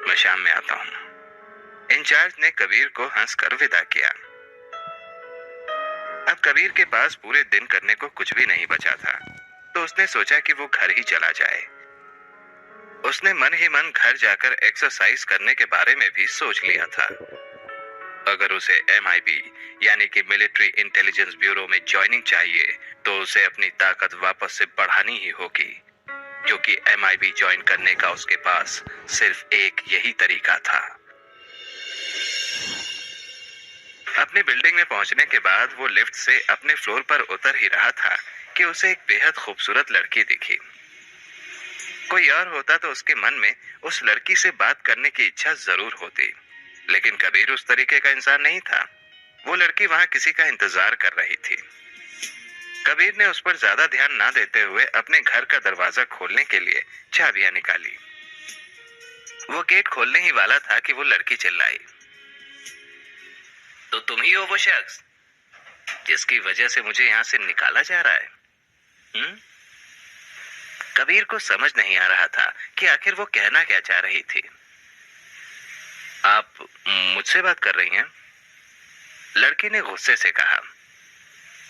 S1: मैं शाम में आता हूं। इंचार्ज ने कबीर को हंसकर विदा किया। अब कबीर के पास पूरे दिन करने को कुछ भी नहीं बचा था, तो उसने सोचा कि वो घर ही चला जाए। उसने मन ही मन घर जाकर एक्सरसाइज करने के बारे में भी सोच लिया था। अगर उसे MIB यानी कि मिलिट्री इंटेलिजेंस ब्यूरो में ज्वाइनिंग चाहिए तो उसे अपनी ताकत वापस से बढ़ानी ही होगी। क्योंकि MIB ज्वाइन करने का उसके पास सिर्फ एक यही तरीका था। अपनी बिल्डिंग में पहुंचने के बाद वो लिफ्ट से अपने फ्लोर पर उतर ही रहा था कि उसे एक बेहद खूबसूरत लड़की दिखी। कोई और होता तो उसके मन में उस लड़की से बात करने की इच्छा जरूर होती, लेकिन कबीर उस तरीके का इंसान नहीं था। वो लड़की वहां किसी का इंतजार कर रही थी। कबीर ने उस पर ज्यादा ध्यान ना देते हुए अपने घर का दरवाजा खोलने के लिए चाबियां निकाली। वो गेट खोलने ही वाला था कि वो लड़की चिल्लाई, तो तुम ही हो वो शख्स जिसकी वजह से मुझे यहाँ से निकाला जा रहा है? कबीर को समझ नहीं आ रहा था कि आखिर वो कहना क्या चाह रही थी। आप मुझसे बात कर रही हैं? लड़की ने गुस्से से कहा।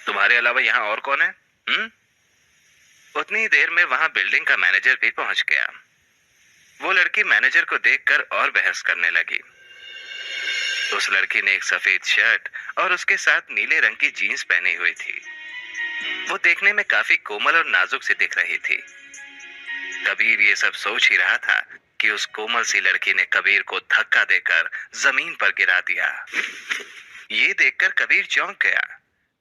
S1: तुम्हारे अलावा यहाँ और कौन है? उतनी देर में वहां बिल्डिंग का मैनेजर भी पहुंच गया। वो लड़की मैनेजर को देखकर और बहस करने लगी। उस लड़की ने एक सफेद शर्ट और उसके साथ नीले रंग की जीन्स पहनी हुई थी। वो देखने में काफी कोमल और नाजुक सी दिख रही थी। कबीर ये सब सोच ही रहा था कि उस कोमल सी लड़की ने कबीर को धक्का देकर जमीन पर गिरा दिया। ये देखकर कबीर चौंक गया।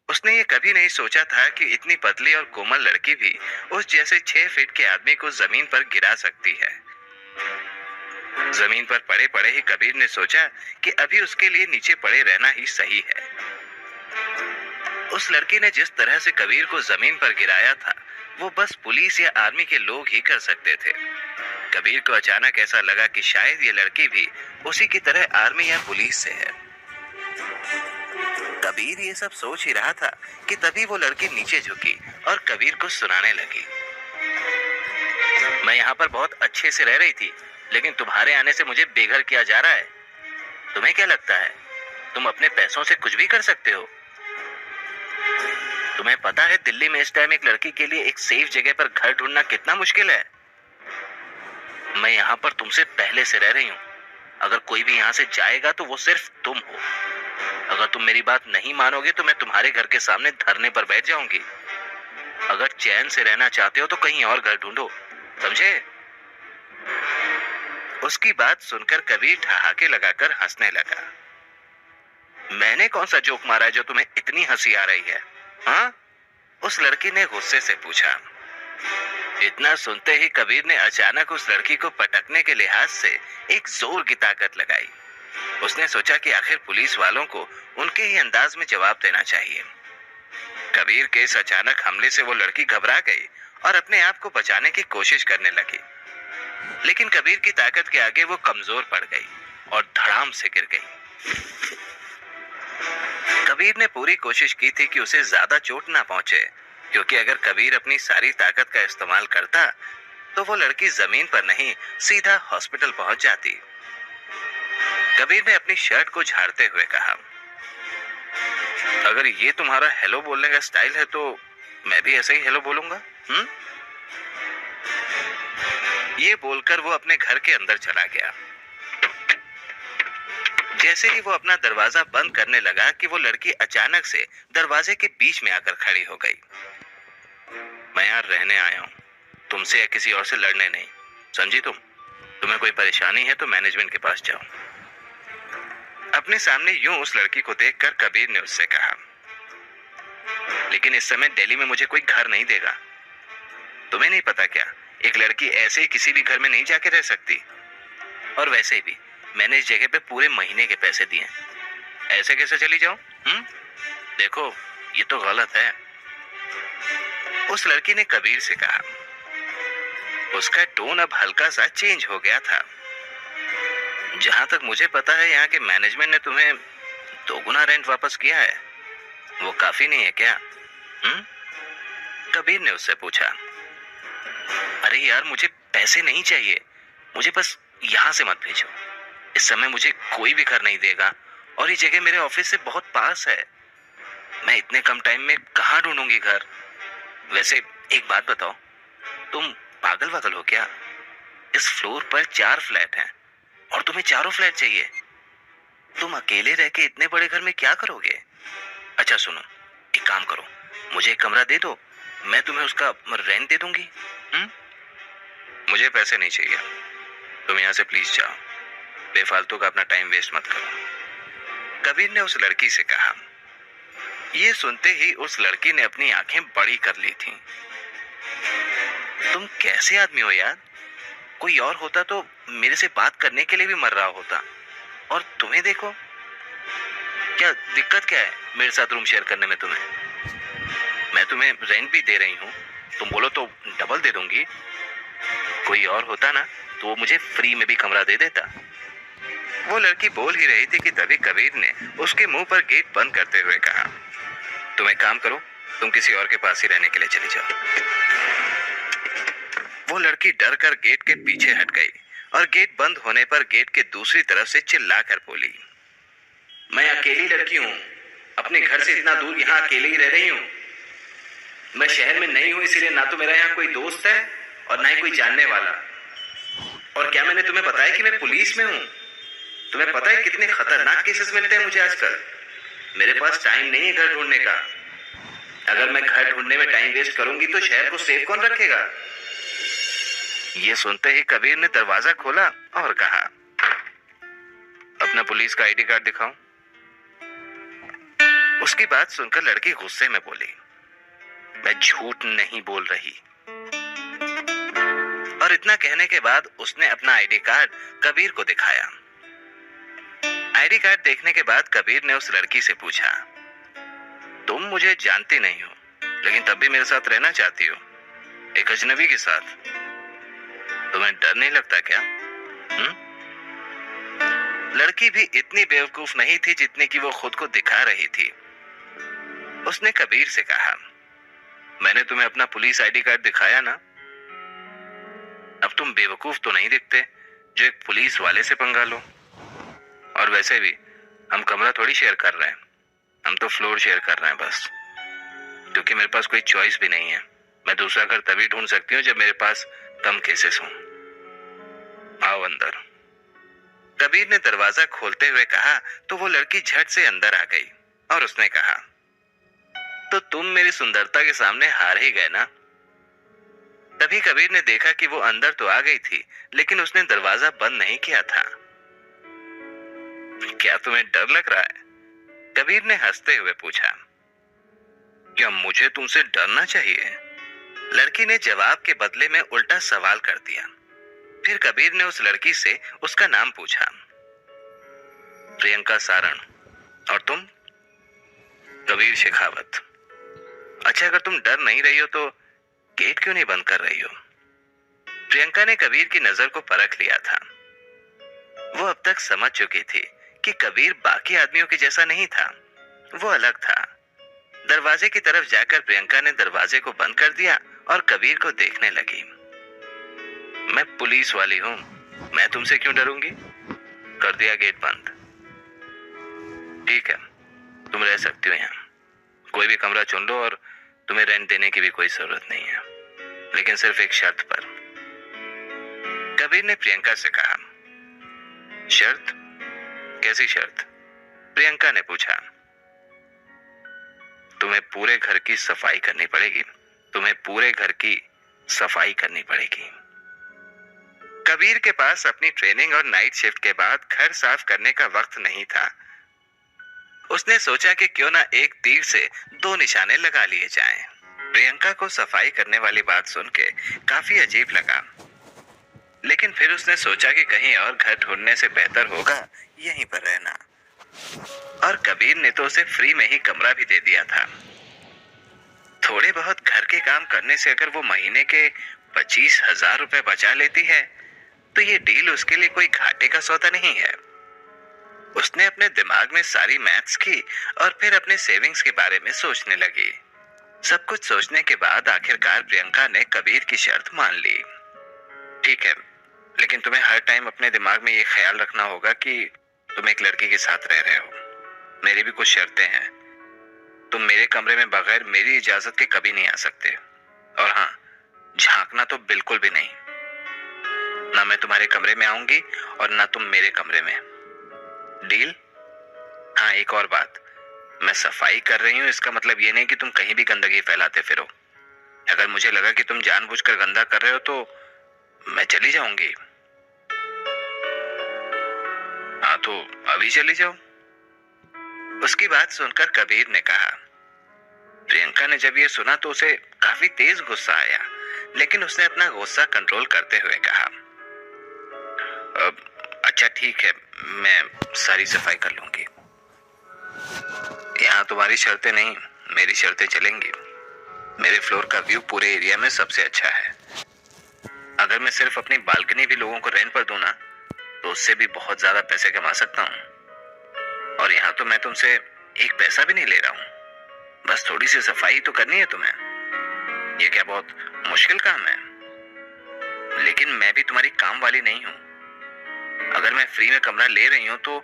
S1: उसने ये कभी नहीं सोचा था कि इतनी पतली और कोमल लड़की भी उस जैसे 6 फीट के आदमी को जमीन पर गिरा सकती है। जमीन पर पड़े पड़े ही कबीर ने सोचा कि अभी उसके लिए नीचे पड़े रहना ही सही है। उस लड़की ने जिस तरह से कबीर को जमीन पर गिराया था, वो बस पुलिस या आर्मी के लोग ही कर सकते थे। कबीर को अचानक ऐसा लगा कि शायद ये लड़की भी उसी की तरह आर्मी या पुलिस से है। कबीर ये सब सोच ही रहा था कि तभी वो लड़की नीचे झुकी और कबीर को सुनाने लगी। मैं यहाँ पर बहुत अच्छे से रह रही थी, लेकिन तुम्हारे आने से मुझे बेघर किया जा रहा है। तुम्हें क्या लगता है तुम अपने पैसों से कुछ भी कर सकते हो? तुम्हें पता है दिल्ली में इस टाइम एक लड़की के लिए एक सेफ जगह पर घर ढूंढना कितना मुश्किल है? मैं यहाँ पर तुमसे पहले से रह रही हूँ। अगर कोई भी यहाँ से जाएगा तो वो सिर्फ तुम हो। अगर तुम मेरी बात नहीं मानोगे तो मैं तुम्हारे घर के सामने धरने पर बैठ जाऊंगी। अगर चैन से रहना चाहते हो तो कहीं और घर ढूंढो, समझे? उसकी बात सुनकर कबीर ठहाके लगाकर हंसने लगा। मैंने कौन सा जोक मारा है जो तुम्हें इतनी हंसी आ रही है? हाँ? उस लड़की ने गुस्से से पूछा। इतना सुनते ही कबीर ने अचानक उस लड़की को पटकने के लिहाज से एक जोर की ताकत लगाई। उसने सोचा कि आखिर पुलिस वालों को उनके ही अंदाज में जवाब देना चाहिए। कबीर के इस अचानक हमले से वो लड़की घबरा गई और अपने आप को बचाने की कोशिश करने लगी, लेकिन कबीर की ताकत के आगे वो कमजोर पड़ गई और धड़ाम से गिर गई। कबीर ने पूरी कोशिश की थी कि उसे ज्यादा चोट ना पहुंचे, क्योंकि अगर कबीर अपनी सारी ताकत का इस्तेमाल करता तो वो लड़की जमीन पर नहीं सीधा हॉस्पिटल पहुंच जाती। कबीर ने अपनी शर्ट को झाड़ते हुए कहा, अगर ये तुम्हारा हेलो बोलने का स्टाइल है तो मैं भी ऐसे ही हेलो बोलूंगा। ये बोलकर वो अपने घर के अंदर चला गया। जैसे ही वो अपना दरवाजा बंद करने लगा कि वो लड़की अचानक से दरवाजे के बीच में आकर खड़ी हो गई। मैं यहाँ रहने आया हूँ, तुमसे या किसी और से लड़ने नहीं, समझी तुम? तुम्हें कोई परेशानी है तो मैनेजमेंट के पास जाओ। अपने सामने यूं उस लड़की को देखकर कबीर ने उससे कहा, लेकिन इस समय दिल्ली में मुझे कोई घर नहीं देगा। तुम्हें नहीं पता क्या, एक लड़की ऐसे ही किसी भी घर में नहीं जाके रह सकती। और वैसे भी मैंने इस जगह पे पूरे महीने के पैसे दिए, ऐसे कैसे चली जाऊं? देखो ये तो गलत है। उस लड़की ने कबीर से कहा। उसका टोन अब हल्का सा चेंज हो गया था। जहां तक मुझे पता है यहाँ के मैनेजमेंट ने तुम्हें 2 गुना रेंट वापस किया है, वो काफी नहीं है क्या? कबीर ने उससे पूछा। अरे यार मुझे पैसे नहीं चाहिए, मुझे बस यहाँ से मत भेजो। इस समय मुझे कोई भी घर नहीं देगा और ये जगह मेरे ऑफिस से बहुत पास है। मैं इतने कम टाइम में कहाँ ढूंढूंगी घर? वैसे एक बात बताओ, तुम पागल वागल हो क्या? इस फ्लोर पर 4 फ्लैट हैं और तुम्हें चारों फ्लैट चाहिए। तुम अकेले रह के इतने बड़े घर में क्या करोगे? अच्छा सुनो, एक काम करो, मुझे एक कमरा दे दो, मैं तुम्हें उसका रेंट दे दूंगी। मुझे पैसे नहीं चाहिए, तुम यहाँ से प्लीज जाओ, बेफालतू का अपना टाइम वेस्ट मत करो, कबीर ने उस लड़की से कहा। ये सुनते ही उस लड़की ने अपनी आंखें बड़ी कर ली थीं। तुम कैसे आदमी हो यार? कोई और होता तो मेरे से बात करने के लिए भी मर रहा होता, और तुम्हें देखो, क्या दिक्कत क्या है मेरे साथ रूम शेयर करने में तुम्हें? मैं तुम्हें रेंट भी दे रही हूँ, तुम बोलो तो डबल दे दूंगी। कोई और होता ना तो वो मुझे फ्री में भी कमरा दे देता। वो लड़की बोल ही रही थी कि तभी कबीर ने उसके मुंह पर गेट बंद करते हुए कहा, तुम एक काम करो, तुम किसी और के पास ही रहने के लिए चली जाओ। वो लड़की डर कर गेट के पीछे हट गई और गेट बंद होने पर गेट के दूसरी तरफ से चिल्लाकर बोली, मैं अकेली लड़की हूँ, अपने घर से इतना दूर यहाँ अकेले ही रह रही हूँ। मैं शहर में नहीं हूँ, इसीलिए ना तो मेरा यहाँ कोई दोस्त है और ना ही कोई जानने वाला। और क्या मैंने तुम्हें बताया कि मैं पुलिस में हूँ? तुम्हें पता है कितने खतरनाक केसेस मिलते हैं मुझे आजकल। मेरे पास टाइम नहीं है घर ढूंढने का। अगर मैं घर ढूंढने में टाइम वेस्ट करूंगी तो शहर को सेफ कौन रखेगा? ये सुनते ही कबीर ने दरवाजा खोला और कहा, अपना पुलिस का आईडी कार्ड दिखाओ। उसकी बात सुनकर लड़की गुस्से में बोली, मैं झूठ नहीं बोल रही। और इतना कहने के बाद उसने अपना आईडी कार्ड कबीर को दिखाया। आईडी कार्ड देखने के बाद कबीर ने उस लड़की से पूछा, तुम मुझे जानती नहीं हो, लेकिन तब भी मेरे साथ रहना चाहती हो, एक अजनबी के साथ? तुम्हें डर नहीं लगता क्या? लड़की भी इतनी बेवकूफ नहीं थी जितनी कि वो खुद को दिखा रही थी। उसने कबीर से कहा, मैंने तुम्हें अपना पुलिस आईडी कार्ड दिखाया ना, अब तुम बेवकूफ तो नहीं दिखते जो एक पुलिस वाले से पंगा लो। और वैसे भी हम कमरा थोड़ी शेयर कर रहे हैं, हम तो फ्लोर शेयर कर रहे हैं बस, क्योंकि मेरे पास कोई चॉइस भी नहीं है। मैं दूसरा घर तभी ढूंढ सकती हूँ जब मेरे पास कम केसेस हों। आओ अंदर। कबीर ने दरवाजा खोलते हुए कहा तो वो लड़की झट से अंदर आ गई और उसने कहा, तो तुम मेरी सुंदरता के सामने हार ही गए ना? तभी कबीर ने देखा कि वो अंदर तो आ गई थी, लेकिन उसने दरवाजा बंद नहीं किया था। क्या तुम्हें डर लग रहा है? कबीर ने हंसते हुए पूछा। क्या मुझे तुमसे डरना चाहिए? लड़की ने जवाब के बदले में उल्टा सवाल कर दिया। फिर कबीर ने उस लड़की से उसका नाम पूछा। प्रियंका सारण। और तुम? कबीर शेखावत। अच्छा, अगर तुम डर नहीं रही हो तो गेट क्यों नहीं बंद कर रही हो? प्रियंका ने कबीर की नजर को परख लिया था। वो अब तक समझ चुकी थी कि कबीर बाकी आदमियों के जैसा नहीं था, वो अलग था। दरवाजे की तरफ जाकर प्रियंका ने दरवाजे को बंद कर दिया और कबीर को देखने लगी। मैं पुलिस वाली हूं, मैं तुमसे क्यों डरूंगी? कर दिया गेट बंद। ठीक है, तुम रह सकती हो यहाँ, कोई भी कमरा चुन लो और तुम्हें रेंट देने की भी कोई जरूरत नहीं है, लेकिन सिर्फ एक शर्त पर। कबीर ने प्रियंका से कहा। शर्त? कैसी शर्त? प्रियंका ने पूछा। तुम्हें पूरे घर की सफाई करनी पड़ेगी, तुम्हें पूरे घर की सफाई करनी पड़ेगी। कबीर के पास अपनी ट्रेनिंग और नाइट शिफ्ट के बाद घर साफ करने का वक्त नहीं था। उसने सोचा कि क्यों ना एक तीर से दो निशाने लगा लिए जाएं। प्रियंका को सफाई करने वाली बात सुन के काफी अजीब लगा, लेकिन फिर उसने सोचा कि कहीं और घर ढूंढने से बेहतर होगा यहीं पर रहना। और कबीर ने तो उसे फ्री में ही कमरा भी दे दिया था। थोड़े बहुत घर के काम करने से अगर वो महीने के 25,000 रुपए बचा लेती है तो ये डील उसके लिए कोई घाटे का सौदा नहीं है। उसने अपने दिमाग में सारी मैथ्स की और फिर अपने सेविंग्स के बारे में सोचने लगी। सब कुछ सोचने के बाद आखिरकार प्रियंका ने कबीर की शर्त मान ली। ठीक है, लेकिन तुम्हें हर टाइम अपने दिमाग में ये ख्याल रखना होगा कि तुम एक लड़की के साथ रह रहे हो। मेरी भी कुछ शर्तें हैं। तुम मेरे कमरे में बगैर मेरी इजाजत के कभी नहीं आ सकते, और हाँ, झांकना तो बिल्कुल भी नहीं। ना मैं तुम्हारे कमरे में आऊंगी और ना तुम मेरे कमरे में। डील? हाँ, एक और बात, मैं सफाई कर रही हूँ इसका मतलब ये नहीं कि तुम कहीं भी गंदगी फैलाते फिरो। अगर मुझे लगा कि तुम जानबूझकर गंदा कर रहे हो तो मैं चली जाऊंगी। हाँ तो अभी चली जाओ। उसकी बात सुनकर कबीर ने कहा। प्रियंका ने जब ये सुना तो उसे काफी तेज गुस्सा आया, लेकिन उसने अपना गुस्सा कंट्रोल करते हुए कहा, अच्छा ठीक है, मैं सारी सफाई कर लूंगी। यहाँ तुम्हारी शर्तें नहीं, मेरी शर्तें चलेंगी। मेरे फ्लोर का व्यू पूरे एरिया में सबसे अच्छा है। अगर मैं सिर्फ अपनी बालकनी भी लोगों को रेंट पर दूं ना, तो उससे भी बहुत ज्यादा पैसे कमा सकता हूँ। और यहाँ तो मैं तुमसे एक पैसा भी नहीं ले रहा हूँ, बस थोड़ी सी सफाई तो करनी है तुम्हें। ये क्या बहुत मुश्किल काम है? लेकिन मैं भी तुम्हारी काम वाली नहीं हूँ। अगर मैं फ्री में कमरा ले रही हूँ तो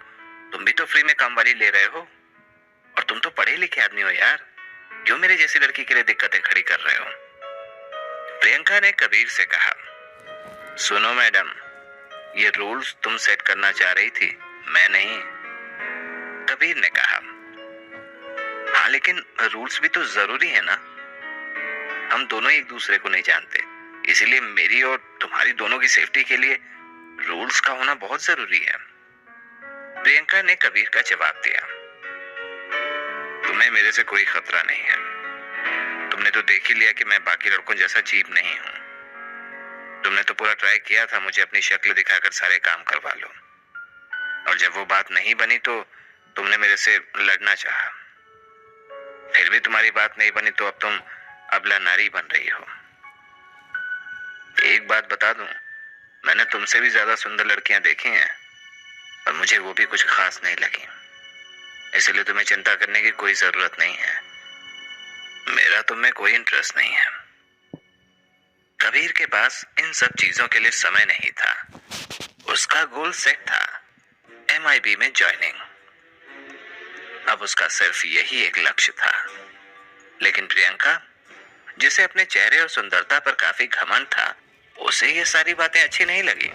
S1: तुम भी तो फ्री में काम वाली ले रहे हो। और तुम तो पढ़े लिखे आदमी हो यार, क्यों मेरे जैसी लड़की के लिए दिक्कतें खड़ी कर रहे हो? प्रियंका ने कबीर से कहा, सुनो मैडम, ये रूल्स तुम सेट करना चाह रही थी, मैं नहीं। कबीर ने कहा, हाँ लेकिन रूल्स भी तो जरूरी है ना। हम दोनों एक दूसरे को नहीं जानते, इसीलिए मेरी और तुम्हारी दोनों की सेफ्टी के लिए रूल्स का होना बहुत जरूरी है। प्रियंका ने कबीर का जवाब दिया, तुम्हें मेरे से कोई खतरा नहीं है। तुमने तो देख ही लिया कि मैं बाकी लड़कों जैसा चीप नहीं हूं। तुमने तो पूरा ट्राई किया था मुझे अपनी शक्ल दिखाकर सारे काम करवा लो, और जब वो बात नहीं बनी तो तुमने मेरे से लड़ना चाहा। फिर भी तुम्हारी बात नहीं बनी तो अब तुम अबला नारी बन रही हो। एक बात बता दूं, मैंने तुमसे भी ज्यादा सुंदर लड़कियां देखी हैं, और मुझे वो भी कुछ खास नहीं लगी। इसलिए तुम्हें चिंता करने की कोई जरूरत नहीं है। मेरा तुम में कोई इंटरेस्ट नहीं है। कबीर के पास इन सब चीजों के लिए समय नहीं था। उसका गोल सेट था, MIB में ज्वाइनिंग। अब उसका सिर्फ यही एक लक्ष्य था। लेकिन प्रियंका, जिसे अपने चेहरे और सुंदरता पर काफी घमंड था, उसे ये सारी बातें अच्छी नहीं लगी।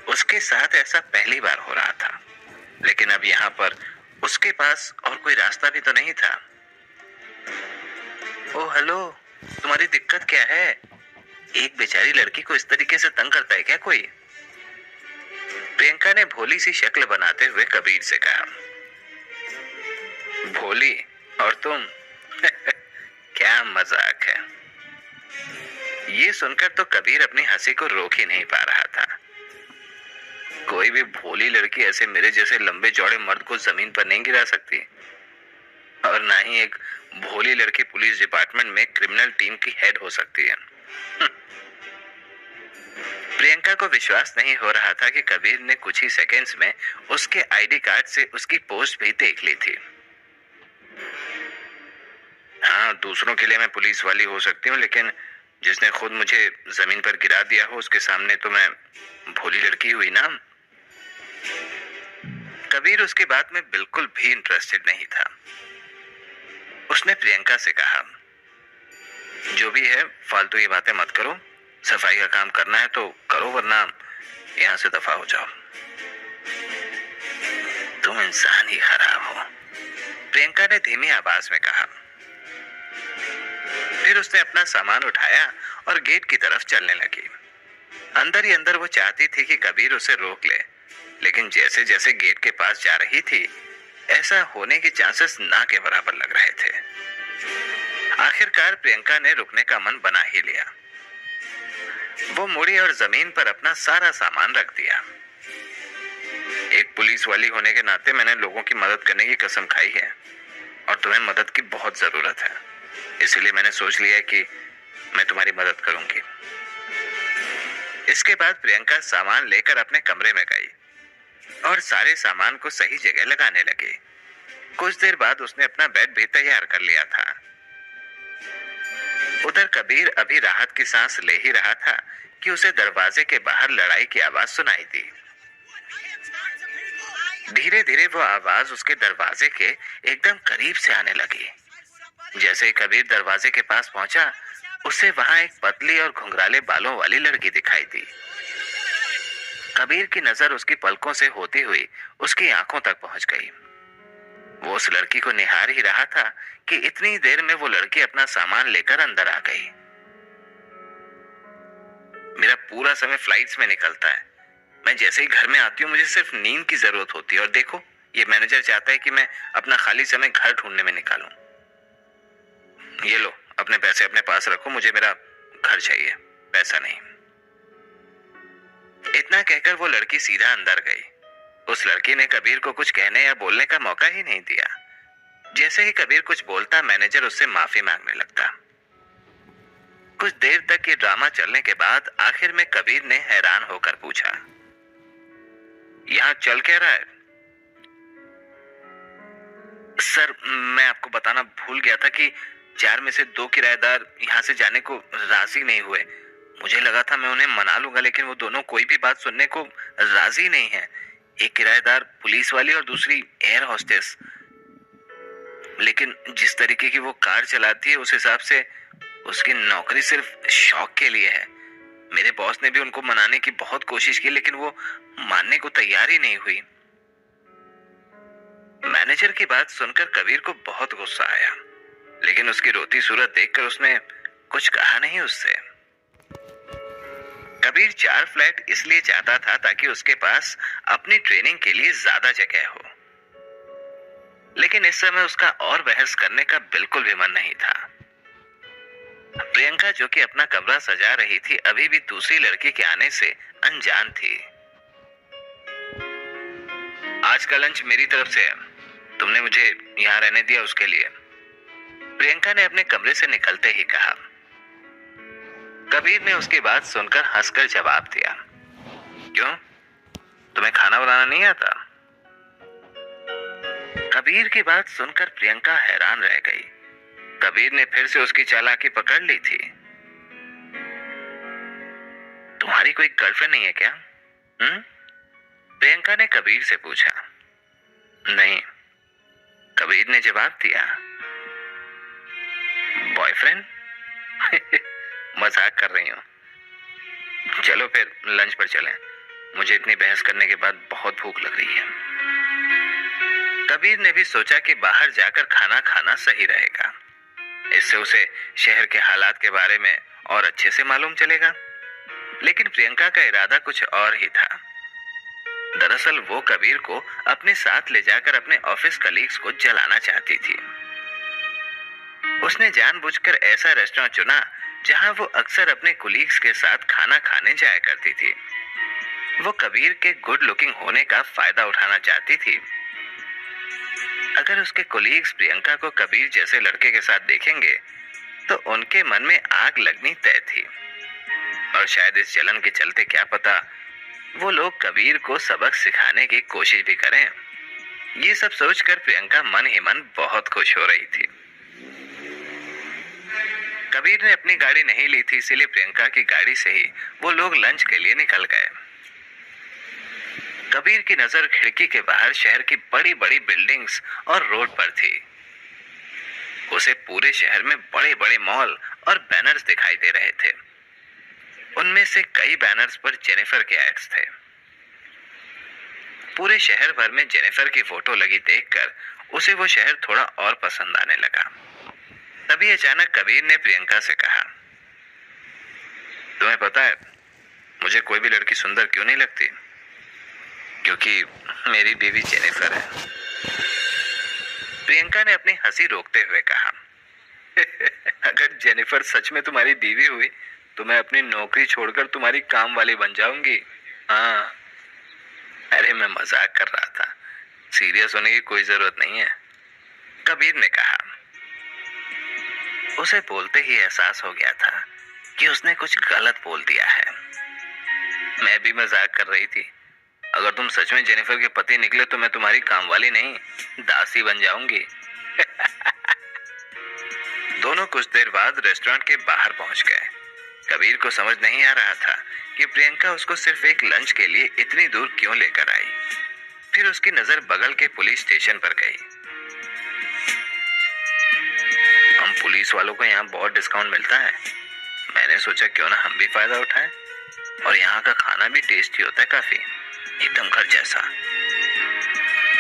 S1: उसके साथ ऐसा पहली बार हो रहा था, लेकिन अब यहाँ पर उसके पास और कोई रास्ता भी तो नहीं था। ओ हेलो, तुम्हारी दिक्कत क्या है? एक बेचारी लड़की को इस तरीके से तंग करता है क्या कोई? प्रियंका ने भोली सी शक्ल बनाते हुए कबीर से कहा। भोली और तुम? क्या मजाक है। ये सुनकर तो कबीर अपनी हंसी को रोक ही नहीं पा रहा था। कोई भी भोली लड़की ऐसे मेरे जैसे लंबे चौड़े मर्द को जमीन पर नहीं गिरा सकती, और ना ही एक भोली लड़की पुलिस डिपार्टमेंट में क्रिमिनल टीम की हेड हो सकती है। प्रियंका को विश्वास नहीं हो रहा था कि कबीर ने कुछ ही सेकंड्स में उसके आईडी कार्ड से उसकी पोस्ट भी देख ली थी। हाँ, दूसरों के लिए मैं पुलिस वाली हो सकती हूँ, लेकिन जिसने खुद मुझे जमीन पर गिरा दिया हो उसके सामने तो मैं भोली लड़की हुई ना। कबीर उसकी बात में बिल्कुल भी इंटरेस्टेड नहीं था। उसने प्रियंका से कहा, जो भी है फालतू ये बातें मत करो। सफाई का काम करना है तो करो, वरना यहां से दफा हो जाओ। तुम इंसान ही खराब हो, प्रियंका ने धीमी आवाज में कहा। फिर उसने अपना सामान उठाया और गेट की तरफ चलने लगी। अंदर ही अंदर वो चाहती थी कि कबीर उसे रोक ले, लेकिन जैसे जैसे गेट के पास जा रही थी, ऐसा होने के चांसेस ना के बराबर लग रहे थे। आखिरकार प्रियंका ने रुकने का मन बना ही लिया। वो मुड़ी और जमीन पर अपना सारा सामान रख दिया। एक पुलिस वाली होने के नाते मैंने लोगों की मदद करने की कसम खाई है, और तुम्हें मदद की बहुत जरूरत है। इसलिए मैंने सोच लिया कि मैं तुम्हारी मदद करूंगी। इसके बाद प्रियंका सामान लेकर अपने कमरे में गई और सारे सामान को सही जगह लगाने लगी। कुछ देर बाद उसने अपना बेड भी तैयार कर लिया था। उधर कबीर अभी राहत की सांस ले ही रहा था कि उसे दरवाजे के बाहर लड़ाई की आवाज सुनाई दी। धीरे धीरे वो आवाज उसके दरवाजे के एकदम करीब से आने लगी। जैसे ही कबीर दरवाजे के पास पहुंचा, उसे वहां एक पतली और घुंघराले बालों वाली लड़की दिखाई दी। कबीर की नजर उसकी पलकों से होती हुई उसकी आंखों तक पहुंच गई। वो उस लड़की को निहार ही रहा था कि इतनी देर में वो लड़की अपना सामान लेकर अंदर आ गई। मेरा पूरा समय फ्लाइट्स में निकलता है। मैं जैसे ही घर में आती हूँ मुझे सिर्फ नींद की जरूरत होती है, और देखो ये मैनेजर चाहता है कि मैं अपना खाली समय घर ढूंढने में निकालूं। ये लो, अपने पैसे अपने पास रखो, मुझे मेरा घर चाहिए, पैसा नहीं। इतना कहकर वो लड़की सीधा अंदर गई। उस लड़की ने कबीर को कुछ कहने या बोलने का मौका ही नहीं दिया। जैसे ही कबीर कुछ बोलता, मैनेजर उससे माफी मांगने लगता। कुछ देर तक ये ड्रामा चलने के बाद आखिर में कबीर ने हैरान होकर पूछा, यहाँ चल क्या रहा है? सर, मैं आपको बताना भूल गया था कि 4 में से 2 किराएदार यहाँ से जाने को राजी नहीं हुए। मुझे लगा था मैं उन्हें मना लूंगा, लेकिन वो दोनों कोई भी बात सुनने को राजी नहीं है। एक किराएदार पुलिस वाली और दूसरी एयर होस्टेस। लेकिन जिस तरीके की वो कार चलाती है, उस हिसाब से उसकी नौकरी सिर्फ शौक के लिए है। मेरे बॉस ने भी उनको मनाने की बहुत कोशिश की, लेकिन वो मानने को तैयार ही नहीं हुई। मैनेजर की बात सुनकर कबीर को बहुत गुस्सा आया, लेकिन उसकी रोती सूरत देखकर उसने कुछ कहा नहीं उससे। कबीर 4 फ्लैट इसलिए चाहता था ताकि उसके पास अपनी ट्रेनिंग के लिए ज्यादा जगह हो, लेकिन इस समय उसका और बहस करने का बिल्कुल भी मन नहीं था। प्रियंका, जो कि अपना कमरा सजा रही थी, अभी भी दूसरी लड़की के आने से अनजान थी। आज का लंच मेरी तरफ से है, तुमने मुझे यहाँ रहने दिया उसके लिए, प्रियंका ने अपने कमरे से निकलते ही कहा। कबीर ने उसकी बात सुनकर हंसकर जवाब दिया, क्यों, तुम्हें खाना बनाना नहीं आता? कबीर की बात सुनकर प्रियंका हैरान रह गई। कबीर ने फिर से उसकी चालाकी पकड़ ली थी। तुम्हारी कोई गर्लफ्रेंड नहीं है क्या? प्रियंका ने कबीर से पूछा। नहीं, कबीर ने जवाब दिया। बॉयफ्रेंड? मजाक कर रही हूं। चलो फिर लंच पर चलें, मुझे इतनी बहस करने के बाद बहुत भूख लग रही है। कबीर ने भी सोचा कि बाहर जाकर खाना खाना सही रहेगा, इससे उसे शहर के हालात के बारे में और अच्छे से मालूम चलेगा। लेकिन प्रियंका का इरादा कुछ और ही था। दरअसल वो कबीर को अपने साथ ले जाकर अपने ऑफिस कलीग्स को जलाना चाहती थी। उसने जानबूझकर ऐसा रेस्टोरेंट चुना जहां वो अक्सर अपने कुलीग्स के साथ खाना खाने जाया करती थी। वो कबीर के गुड लुकिंग होने का फायदा उठाना चाहती थी। अगर उसके कोलीग्स प्रियंका को कबीर जैसे लड़के के साथ देखेंगे तो उनके मन में आग लगनी तय थी, और शायद इस जलन के चलते क्या पता वो लोग कबीर को सबक सिखाने की कोशिश भी करें। ये सब सोचकर प्रियंका मन ही मन बहुत खुश हो रही थी। कबीर ने अपनी गाड़ी नहीं ली थी, इसीलिए प्रियंका की गाड़ी से ही वो लोग लंच के लिए निकल गए। कबीर की नजर खिड़की के बाहर शहर की बड़ी बड़ी बिल्डिंग्स और रोड पर थी। उसे पूरे शहर में बड़े बड़े मॉल और बैनर्स दिखाई दे रहे थे। उनमें से कई बैनर्स पर जेनिफर के एड्स थे। पूरे शहर भर में जेनिफर की फोटो लगी देखकर उसे वो शहर थोड़ा और पसंद आने लगा। तभी अचानक कबीर ने प्रियंका से कहा, तुम्हें पता है मुझे कोई भी लड़की सुंदर क्यों नहीं लगती? क्योंकि मेरी बीवी जेनिफर है। प्रियंका ने अपनी हंसी रोकते हुए कहा, अगर जेनिफर सच में तुम्हारी बीवी हुई तो मैं अपनी नौकरी छोड़कर तुम्हारी काम वाली बन जाऊंगी। हाँ, अरे मैं मजाक कर रहा था, सीरियस होने की कोई जरूरत नहीं है, कबीर ने कहा। उसे बोलते ही एहसास हो गया था कि उसने कुछ गलत बोल दिया है। मैं भी मजाक कर रही थी, अगर तुम सच में जेनिफर के पति निकले तो मैं तुम्हारी कामवाली नहीं, दासी बन जाऊंगी। दोनों कुछ देर बाद रेस्टोरेंट के बाहर पहुंच गए। कबीर को समझ नहीं आ रहा था कि प्रियंका उसको सिर्फ एक लंच के लिए इतनी दूर क्यों लेकर आई। फिर उसकी नजर बगल के पुलिस स्टेशन पर गई। हम पुलिस वालों को यहाँ बहुत डिस्काउंट मिलता है, मैंने सोचा क्यों ना हम भी फायदा उठाएं, और यहाँ का खाना भी टेस्टी होता है काफी, एकदम घर जैसा।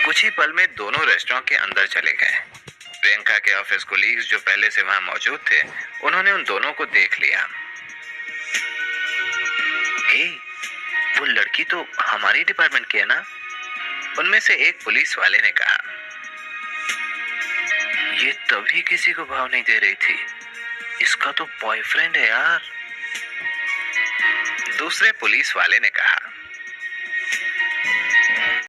S1: कुछ ही पल में दोनों रेस्टोरेंट के अंदर चले गए। प्रियंका के ऑफिस कोलीग्स जो पहले से वहां मौजूद थे, उन्होंने उन दोनों को देख लिया। हे, वो लड़की तो हमारी डिपार्टमेंट की है ना? उनमें से एक पुलिस वाले ने कहा। ये तभी किसी को भाव नहीं दे रही थी, इसका तो बॉयफ्रेंड है यार, दूसरे पुलिस वाले ने कहा।